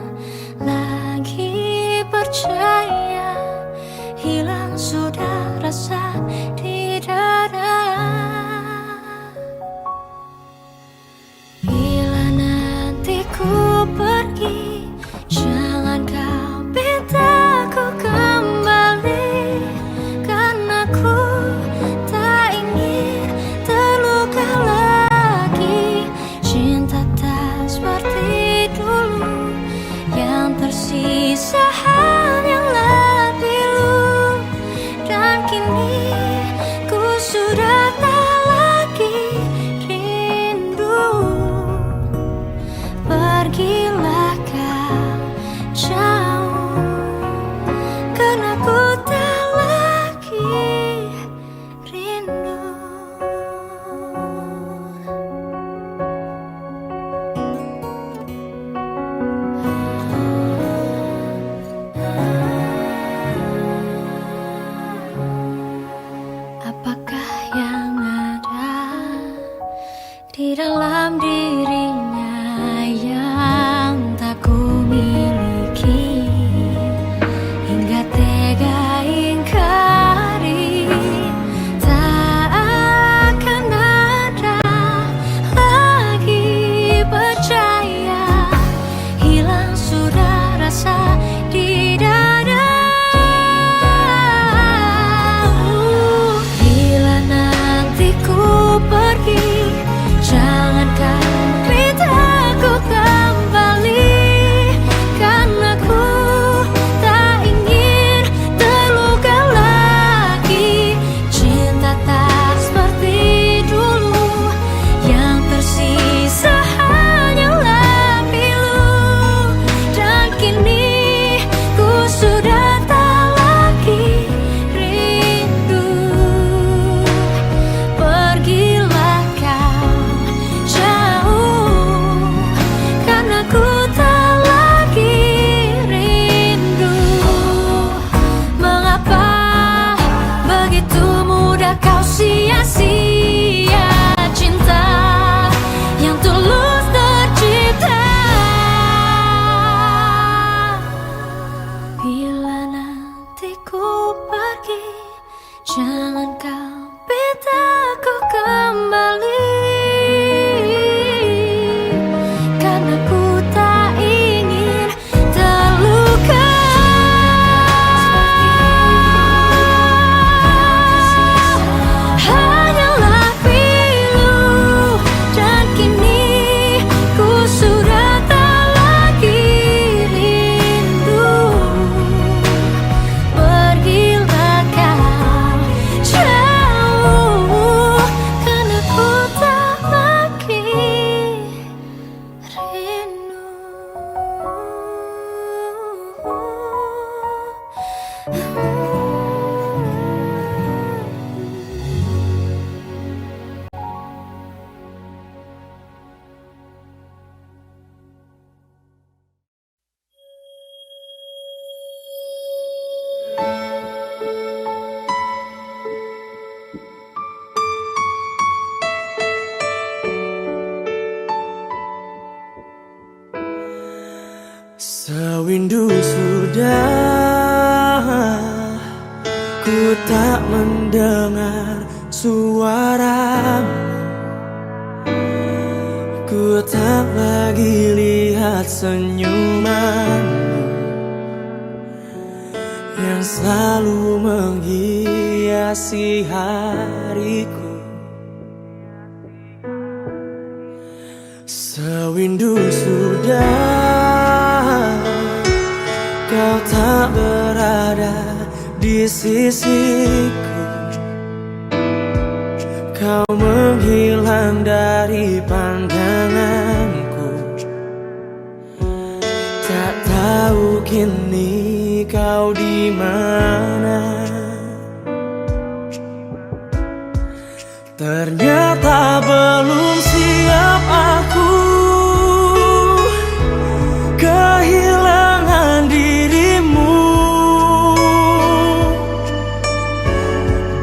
lagi. Percaya, hilang sudah rasa di dada. Bila nanti ku pergi, jangan kau sudah ku tak mendengar suaramu, ku tak lagi lihat senyumanmu yang selalu menghiasi hariku. Sewindu sudah kau tak berada di sisiku, kau menghilang dari pandanganku. Tak tahu kini kau di mana. Ternyata belum siap aku kehilangan dirimu,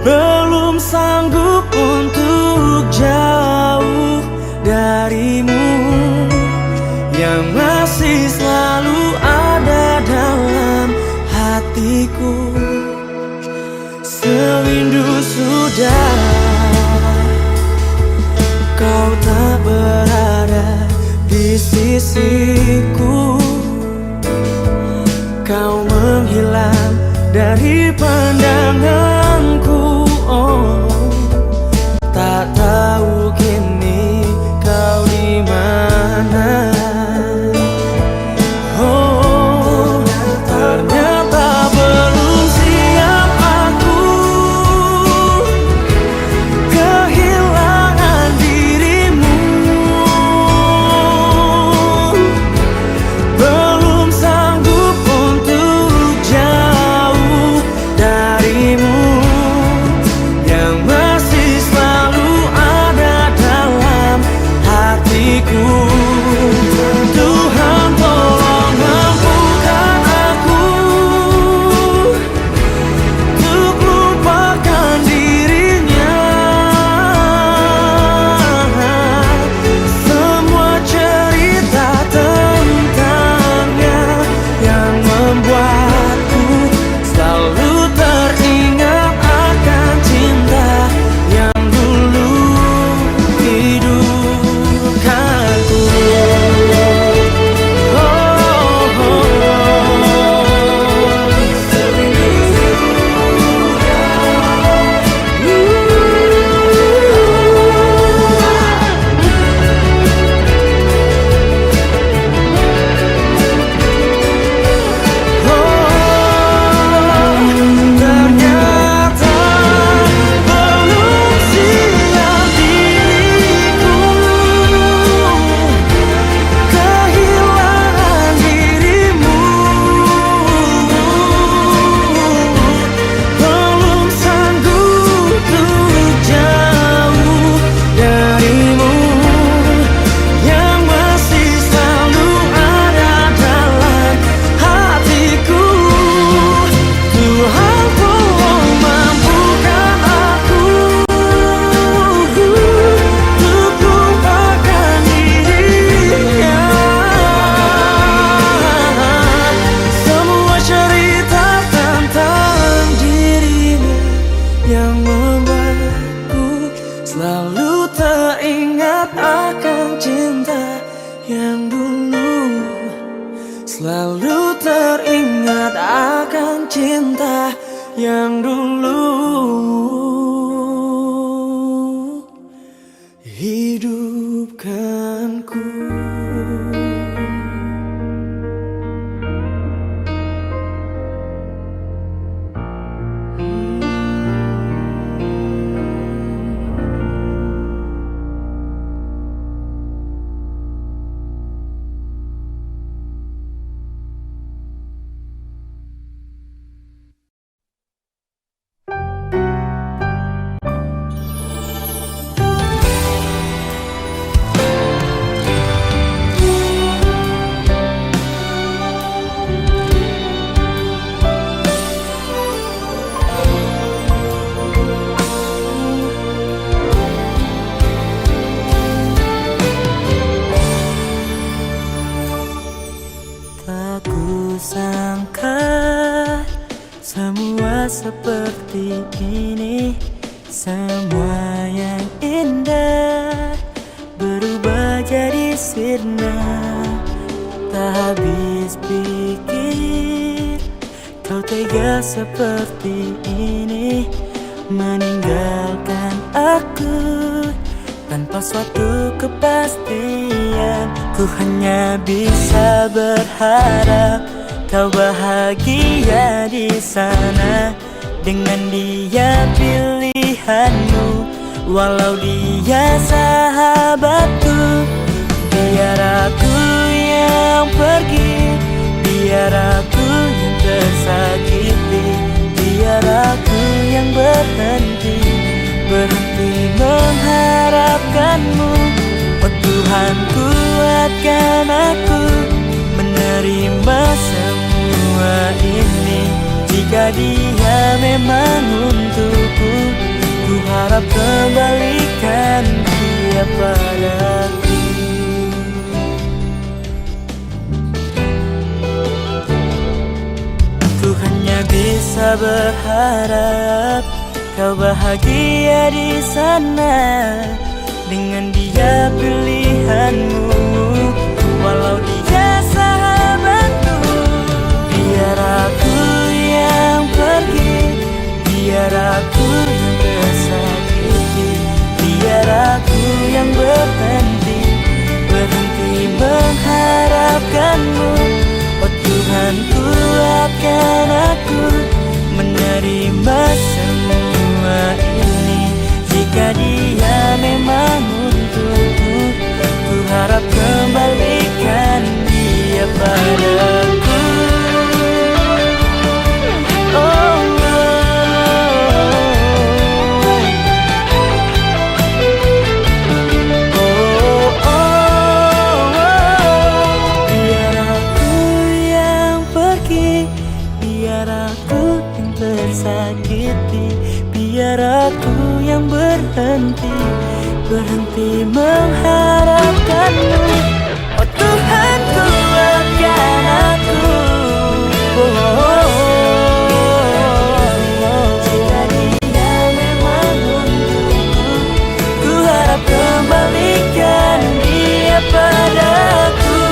belum sanggup untuk jauh darimu yang masih selalu ada dalam hatiku. Sewindu sudah kau tak berada di sisiku, kau menghilang dari pandanganku. Oh, tak tahu kini kau di mana. Oh, ternyata belum siap aku kehilangan dirimu, belum sanggup untuk jauh darimu yang masih selalu ada dalam hatiku. Tuhan tolong mampukan aku untuk lupakan dirinya. Semua cerita tentangnya yang membuatku selalu teringat akan cinta yang dulu hidupkanku. Ternyata belum siap diriku kehilangan dirimu, belum sanggup untuk jauh darimu yang masih selalu ada dalam hatiku. Tuhan tolong mampukan aku untuk lupakan dirinya. Semua cerita tentang dirinya yang membuatku selalu teringat akan cinta yang dulu, selalu teringat akan cinta yang dulu hidupkanku. semua seperti ini. Semua yang indah berubah jadi sirna. Tak habis pikir kau tega seperti ini, meninggalkan aku tanpa suatu kepastian. Ku hanya bisa berharap kau bahagia di sana dengan dia pilihanmu, walau dia sahabatku. Biar aku yang pergi, biar aku yang tersakiti, biar aku yang berhenti mengharapkanmu. Oh Tuhan, kuatkan aku menerima semua ini. Jika dia memang untukku, ku harap kembalikan dia padaku. Ku hanya bisa berharap kau bahagia di sana dengan dia pilihanmu, walau dia sahabatku. Biar aku yang pergi, biar aku yang tersakiti, biar aku yang berhenti mengharapkanmu. Oh Tuhan, kuatkan aku menerima semua ini. Jika dia memang untukku, ku harap kembalikan dia padaku. Oh, biar aku yang pergi, biar aku yang tersakiti, biar aku yang berhenti mengharapkanmu. Oh Tuhan, kuatkan aku. Jika dia memang untukku, ku harap kembalikan dia padaku.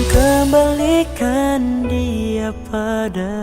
Kembalikan dia padaku.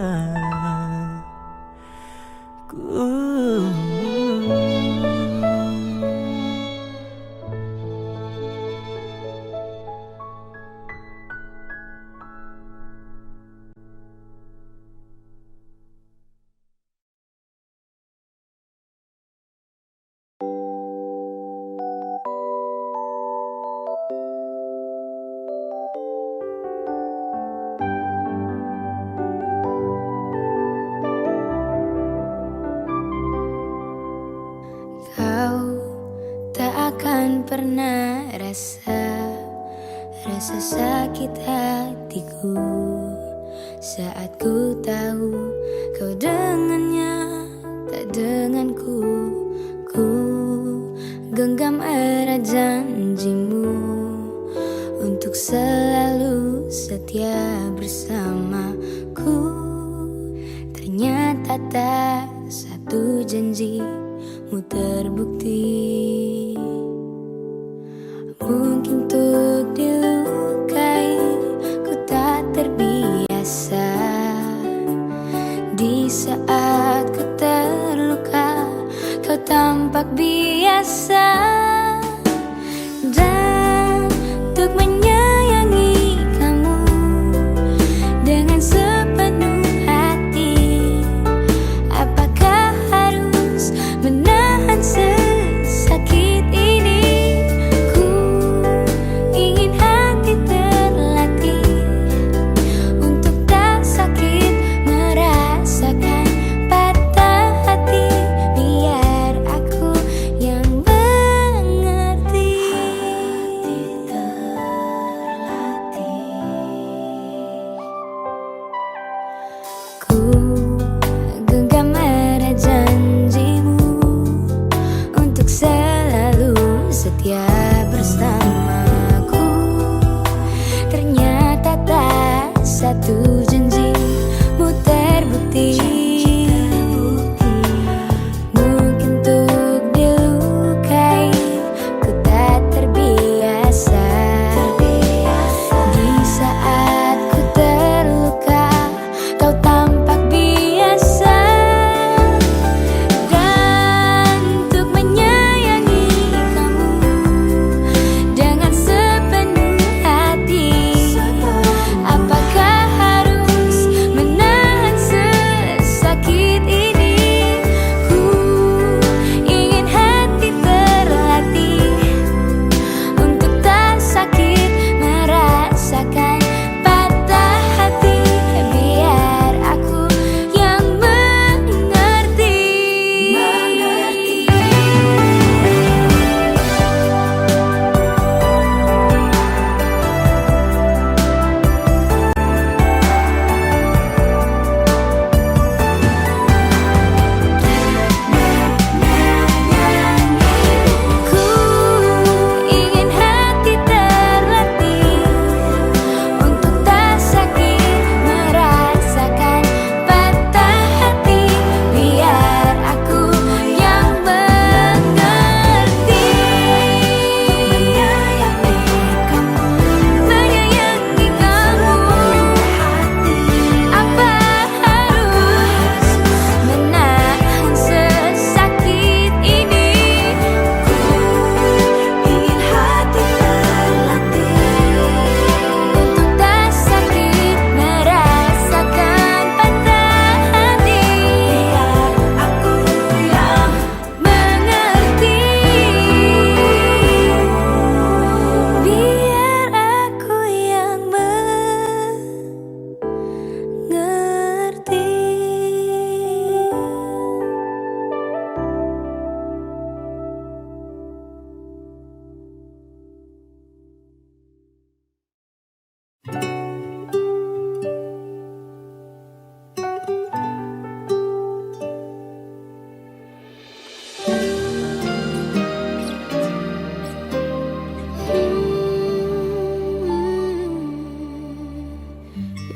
Pernah rasa sakit hatiku saat ku tahu kau dengannya tak denganku. Ku genggam erat janjimu untuk selalu setia bersamaku. Ternyata tak satu janjimu terbukti. Mungkin untuk dilukai ku tak terbiasa. Di saat ku terluka kau tampak biasa. Dan untuk menyayangi kamu dengan sepenuh hati, apakah harus menahan sesakit ini? Ku ingin hati terlatih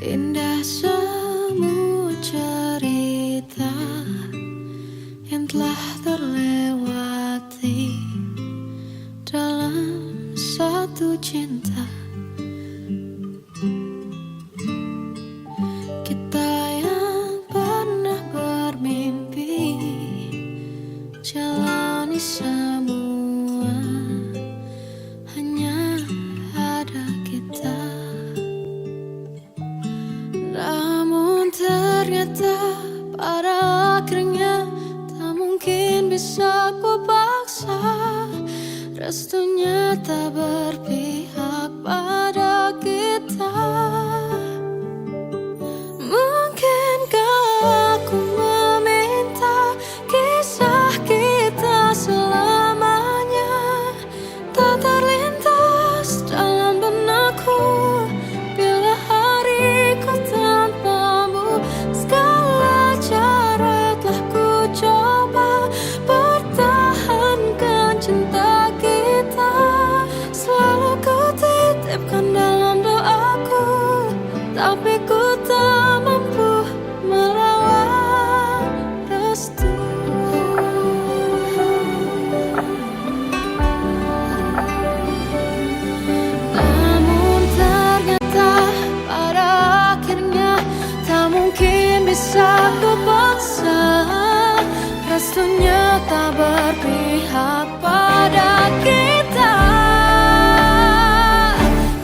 Indah semua cerita yang telah terlewati dalam satu cinta. Kita yang pernah bermimpi jalani semua, hanya ada kita. Namun ternyata pada akhirnya tak mungkin bisa ku paksa. Restunya tak berpihak pada kita. Mungkinkah aku meminta kisah kita selamanya tak terlintas dalam benakku bila hariku tanpamu. Segala cara telah ku coba pertahankan cinta kita. Selalu ku titipkan dalam doaku, tapi ku tak mampu melawan restu. Namun ternyata pada akhirnya tak mungkin bisa ku paksa. Restunya tak berpihak pada kita.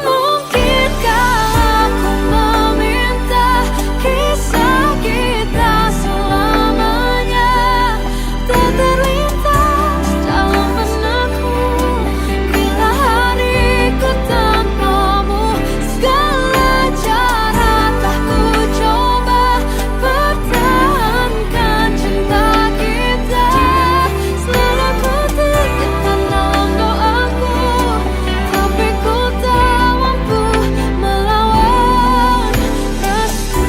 Mungkinkah aku meminta kisah kita selamanya tak terlintas dalam benakku bila hariku tanpamu. Segala cara telah ku coba pertahankan cinta kita. Selalu ku titipkan dalam doaku, tapi ku tak mampu melawan restu.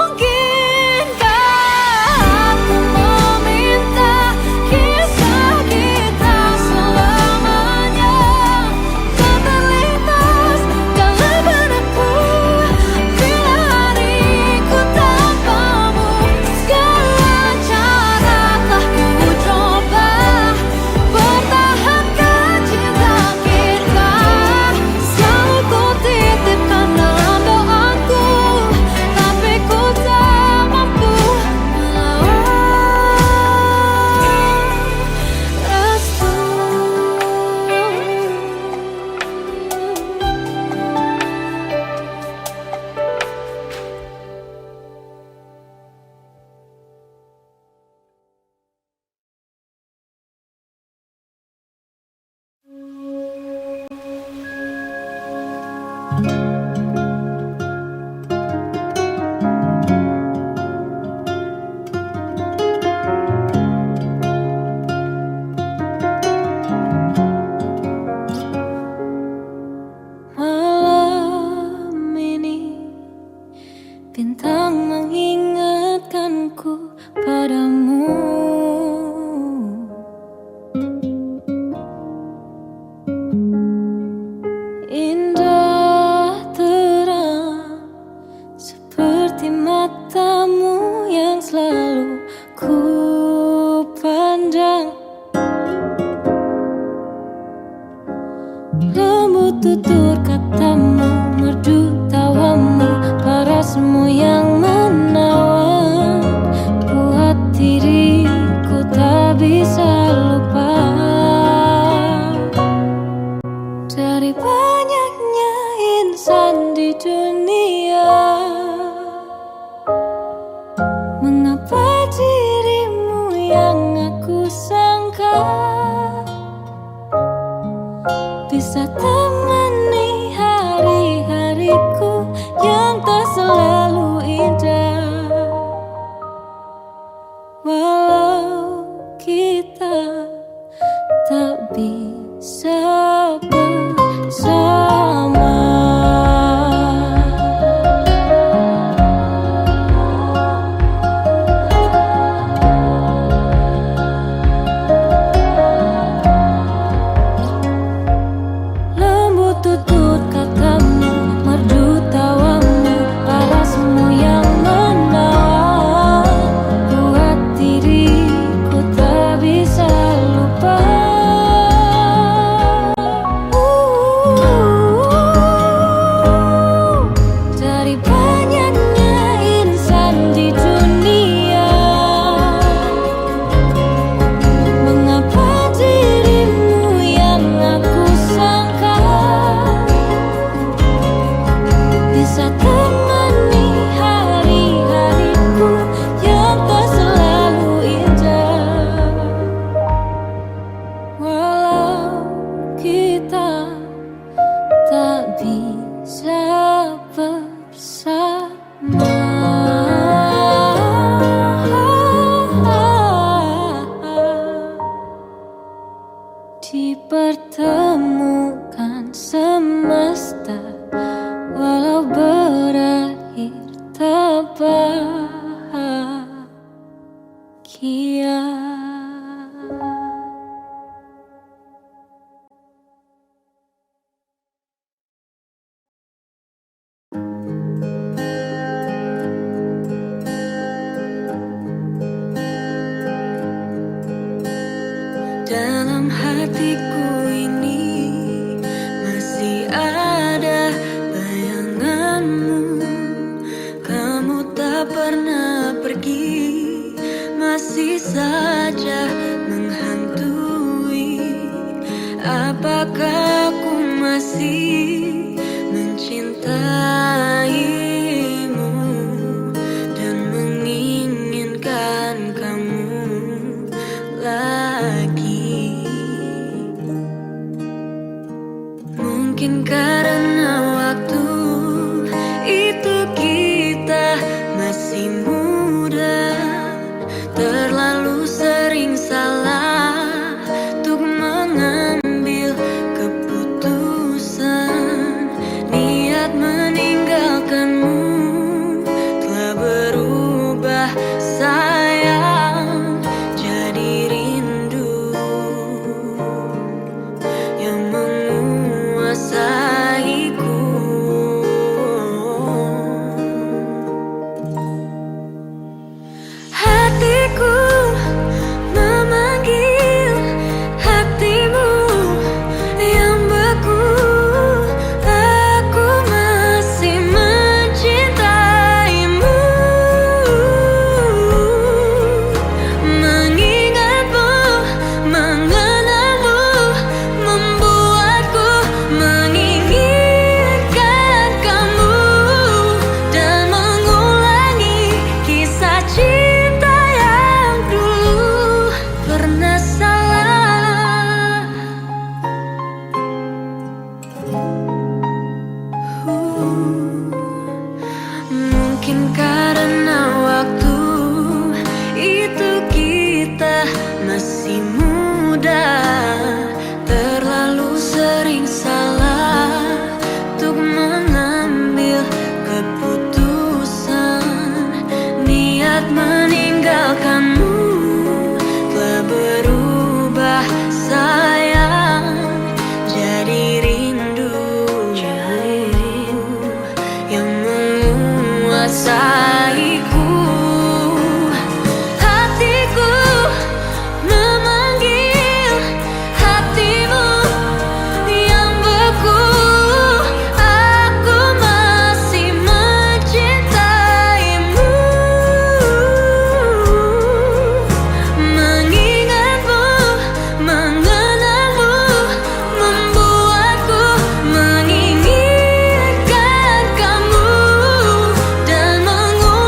Mungkinkah aku meminta kisah kita selamanya tak terlintas dalam benakku bila hariku tanpamu. Segala cara telah ku coba pertahankan cinta kita. Selalu ku titipkan dalam doaku, tapi ku tak mampu melawan restu. Malam ini bintang mengingatkanku padamu. Indah terang seperti matamu yang selalu ku pandang. Lembut tutur katamu, merdu tawamu, parasmu yang menawan buat diriku tak bisa lupa. Dari banyaknya insan di dunia, mengapa dirimu yang aku sangka bisa temani hari-hariku yang tak selalu indah. Walau kita tak bisa bersama. hatiku ini masih ada bayanganmu. Kamu tak pernah pergi, masih saja menghantui. Apakah aku masih mencintaimu dan menginginkan kamu lagi? Mungkin karena waktu itu kita masih muda, terlalu sering salah untuk mengambil keputusan. Niat meninggalkanmu telah berubah sayang jadi rindu yang menguasaiku. Hatiku memanggil hatimu yang beku. Aku masih mencintaimu, mengingatmu, mengenalmu, membuatku menginginkan kamu dan mengulangi kisah cinta yang dulu pernah salah. Mungkin karena waktu itu kita masih muda, terlalu sering salah untuk mengambil keputusan. Niat meninggalkanmu telah berubah sayang jadi rindu yang menguasaiku. Hatiku memanggil hatimu yang beku. Aku masih mencintaimu, mengingatmu, mengenalmu, membuatku menginginkan kamu dan mengulangi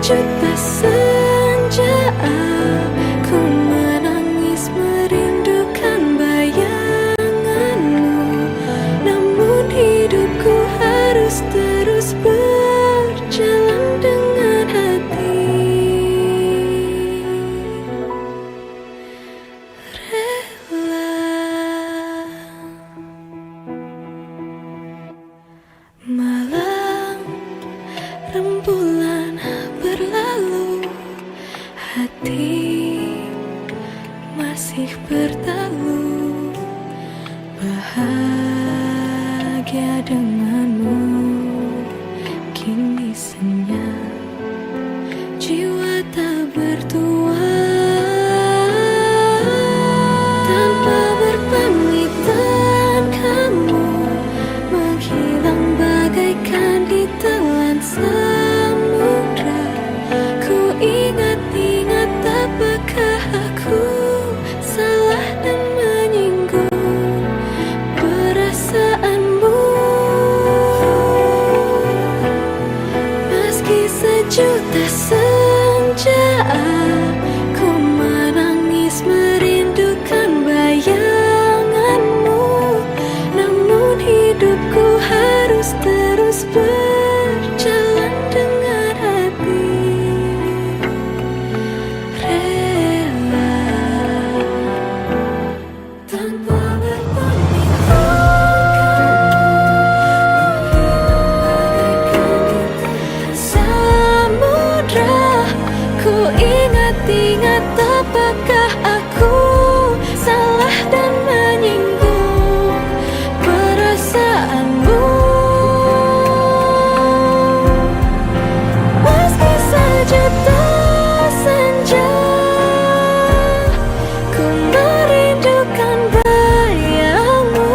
sejuta senja, aku menangis merindukan bayanganmu. Namun hidupku harus terus berjalan dengan hati rela. Malam rembulan berlalu, hati masih bertalu, bahagia denganmu kini senyap, jiwa tak bertuan. Tanpa berpamitan kamu menghilang bagaikan ditelan samudra. Ku ingat-ingat apakah aku salah dan menyinggung perasaanmu. Meski sejuta senja, ku menangis merindukan bayanganmu. Namun hidupku harus terus berjalan dengan hati rela. Tanpa berpamitan samudra, ku ingat-ingat apakah aku salah dan menyinggung perasaanmu. Meski sejuta senja, ku merindukan bayangmu.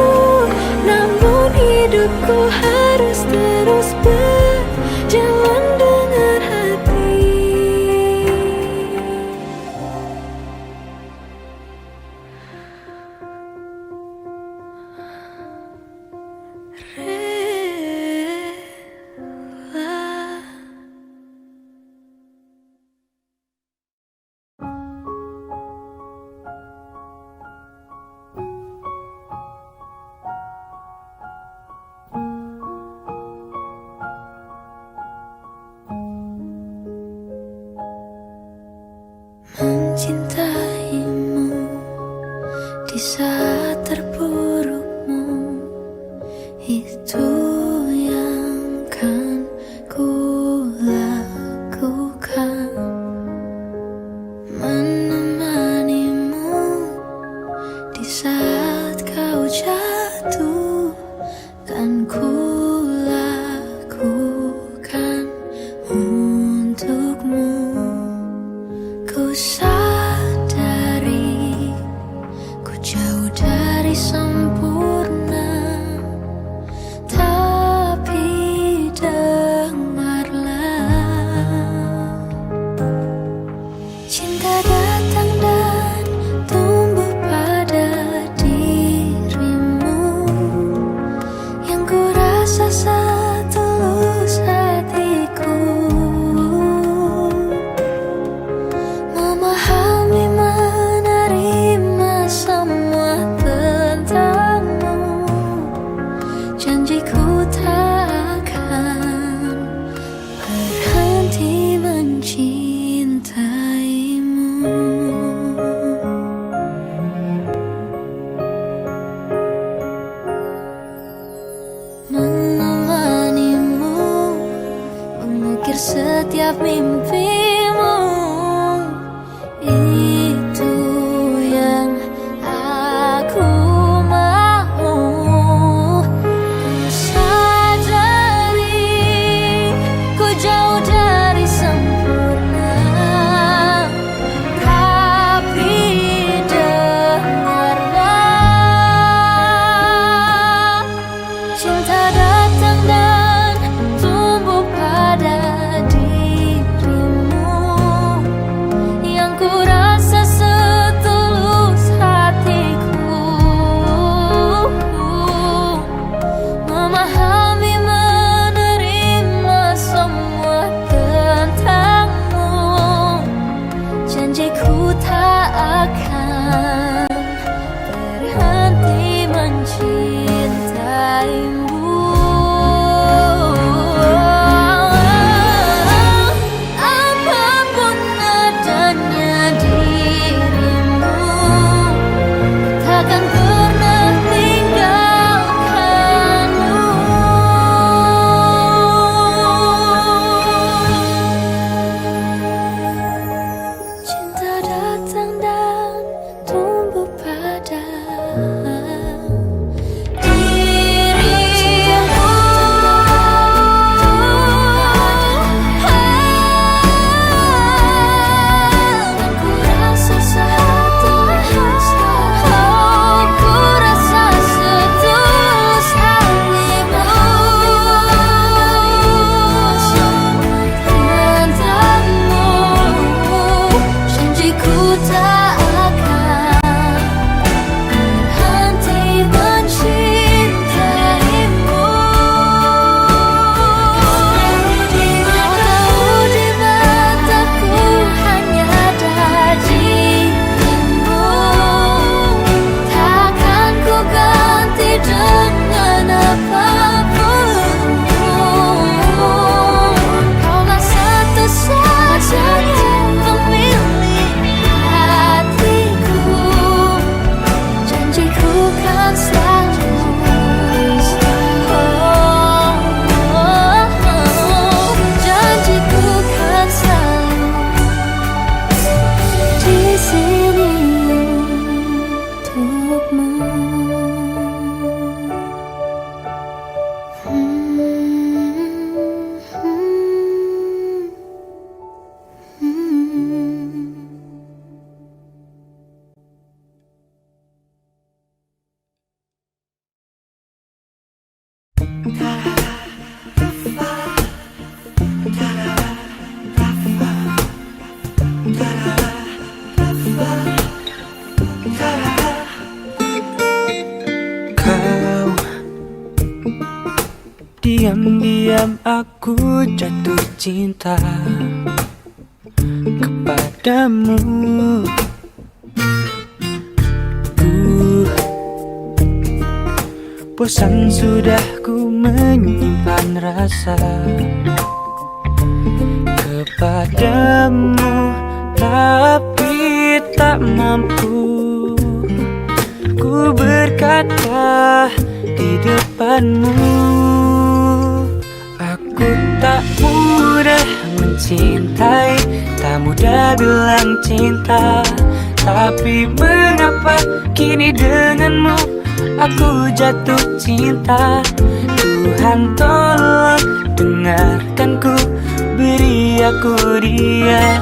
Namun hidupku harus terus berjalan dengan hati rela. Mencintaimu di saat terpurukmu, itu yang kan ku lakukan. Menemanimu di saat kau jatuh, kan ku lakukan untukmu. Ku sadari ku jauh dari sempurna, tapi dengarlah, cinta datang dan tumbuh pada dirimu. Yang ku rasa setulus hatiku, memahami menerima semua tentangmu. Janjiku tak akan berhenti mencintaimu. Menemanimu mengukir setiap mimpimu, itu yang aku mau. Ku sadari ku jauh dari sempurna, tapi dengarlah, cinta datang dan tumbuh pada dirimu. Kau diam-diam aku jatuh cinta kepadamu. Bosan sudah ku menyimpan rasa kepadamu, tapi tak mampu ku berkata di depanmu. Aku tak mudah mencintai, tak mudah bilang cinta, tapi mengapa kini denganmu aku jatuh cinta. Tuhan tolong dengarkanku, beri aku dia.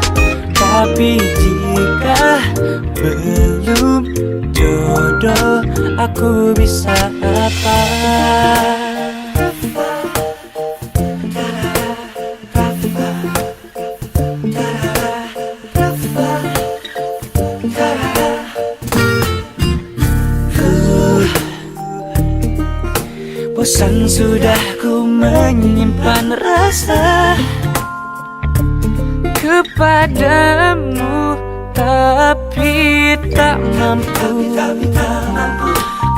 Tapi jika belum jodoh, aku bisa apa? Bosan sudah ku menyimpan rasa kepadamu, tapi tak mampu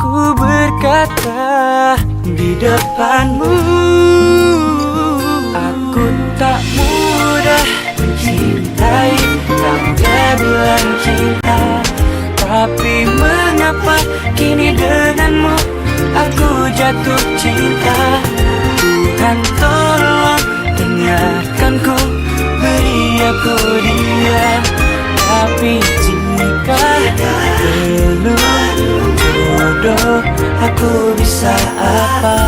ku berkata di depanmu. Aku tak mudah mencintai, tak mudah bilang cinta, tapi mengapa kini denganmu aku jatuh cinta. Tuhan tolong dengarkanku, beri aku dia. Tapi jika belum jodoh, aku bisa apa?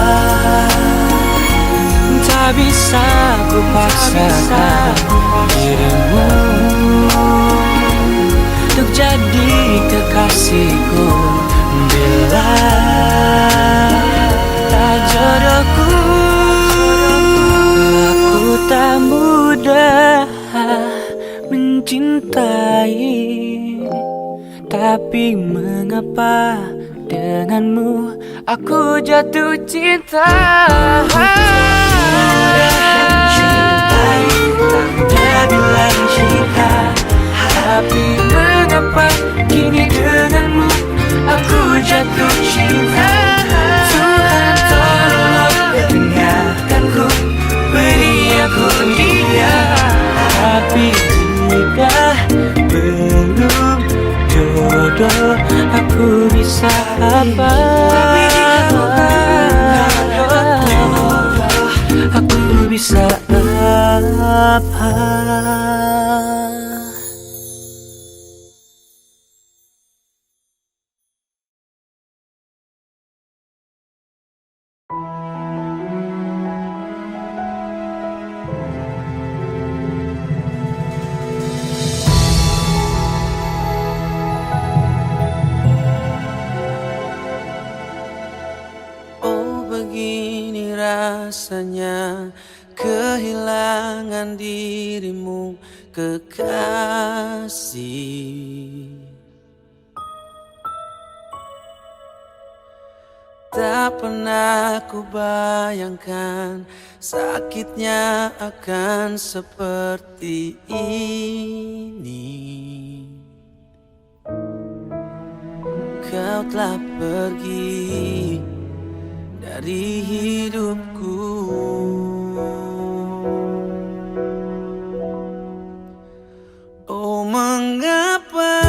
Tak bisa ku paksakan dirimu untuk jadi kekasihku. Bila tak jodohku, aku tak mudah mencintai, tapi mengapa denganmu aku jatuh cinta. Mencintai, tak mudah bilang cinta, tapi mengapa kini denganmu aku jatuh cinta. Tuhan tolong dengarkanku, beri aku dia. Tapi jika belum jodoh, aku bisa apa? Aku bisa apa? Begini rasanya kehilangan dirimu, kekasih. Tak pernah ku bayangkan sakitnya akan seperti ini. Kau telah pergi dari hidupku. Oh, mengapakah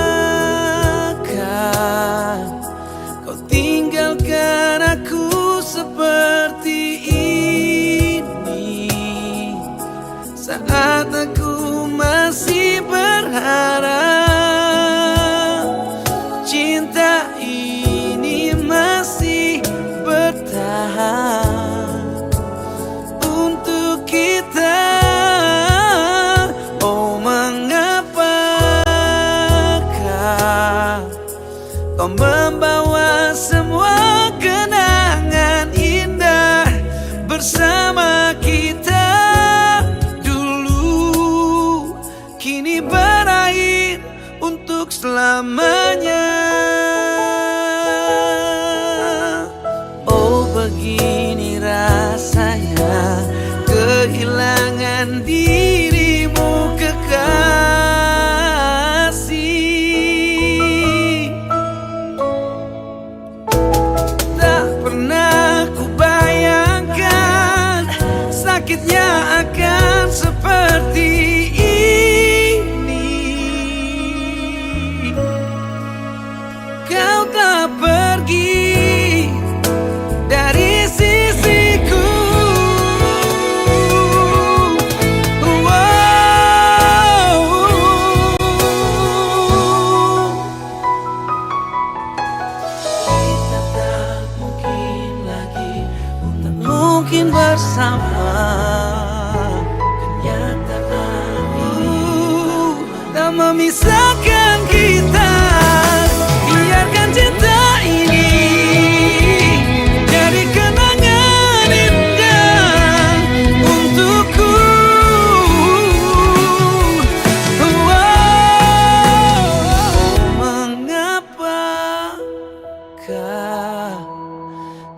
kau tinggalkan aku seperti ini, saat aku masih berharap cinta ini masih bertahan memisahkan kita. Biarkan cinta ini jadi kenangan indah untukku. Mengapakah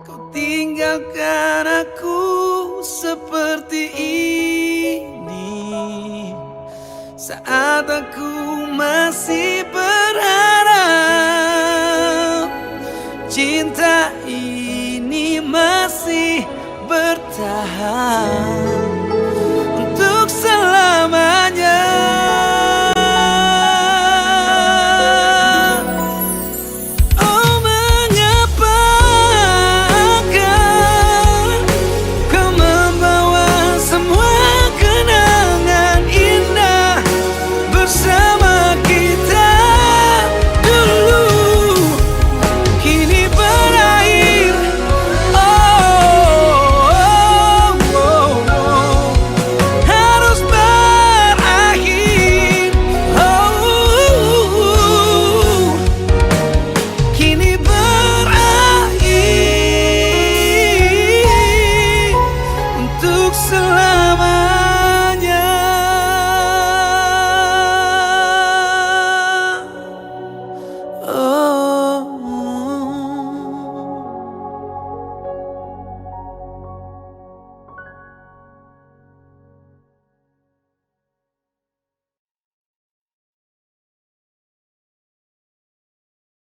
kau tinggalkan aku seperti ini, saat aku masih berharap cinta ini masih bertahan.